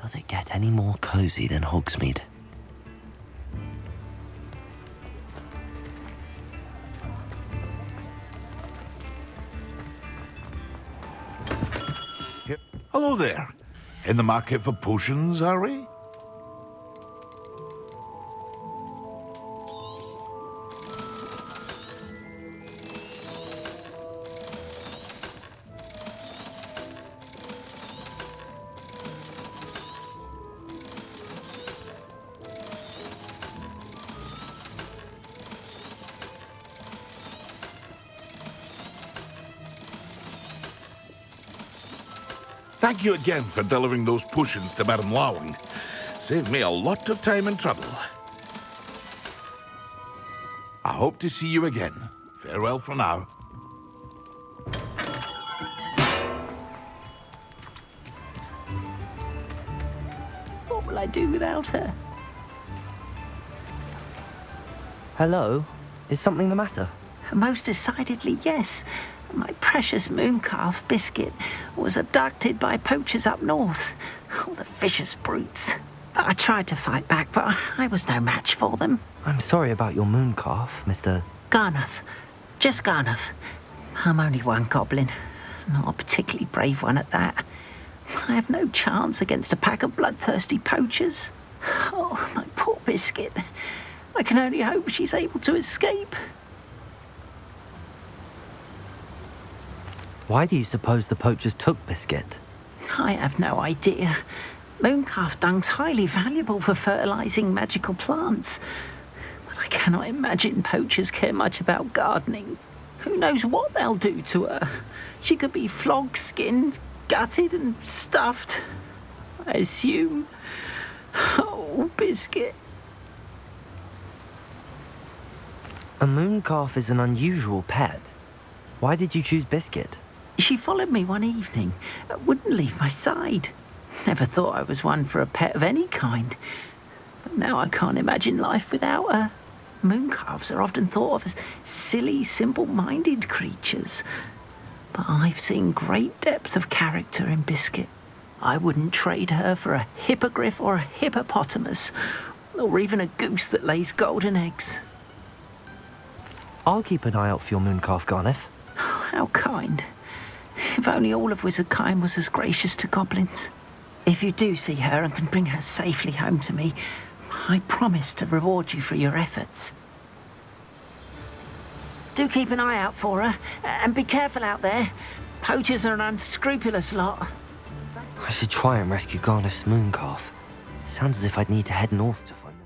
Does it get any more cozy than Hogsmeade? Hello there. In the market for potions, are we? Thank you again for delivering those potions to Madame Lawing. Saved me a lot of time and trouble. I hope to see you again. Farewell for now. What will I do without her? Hello? Is something the matter? Most decidedly, yes. My precious mooncalf, Biscuit, was abducted by poachers up north. Oh, the vicious brutes. I tried to fight back, but I was no match for them. I'm sorry about your mooncalf, Mr. Garnuff. Just Garnuff. I'm only one goblin. Not a particularly brave one at that. I have no chance against a pack of bloodthirsty poachers. Oh, my poor Biscuit. I can only hope she's able to escape. Why do you suppose the poachers took Biscuit? I have no idea. Mooncalf dung's highly valuable for fertilizing magical plants. But I cannot imagine poachers care much about gardening. Who knows what they'll do to her? She could be flogged, skinned, gutted and stuffed. I assume. Oh, Biscuit. A mooncalf is an unusual pet. Why did you choose Biscuit? She followed me one evening, wouldn't leave my side. Never thought I was one for a pet of any kind. But now I can't imagine life without her. Mooncalves are often thought of as silly, simple-minded creatures. But I've seen great depth of character in Biscuit. I wouldn't trade her for a hippogriff or a hippopotamus, or even a goose that lays golden eggs. I'll keep an eye out for your mooncalf, Garniff. How kind. If only all of Wizardkind was as gracious to goblins. If you do see her and can bring her safely home to me, I promise to reward you for your efforts. Do keep an eye out for her, and be careful out there. Poachers are an unscrupulous lot. I should try and rescue Garniff's mooncalf. Sounds as if I'd need to head north to find them.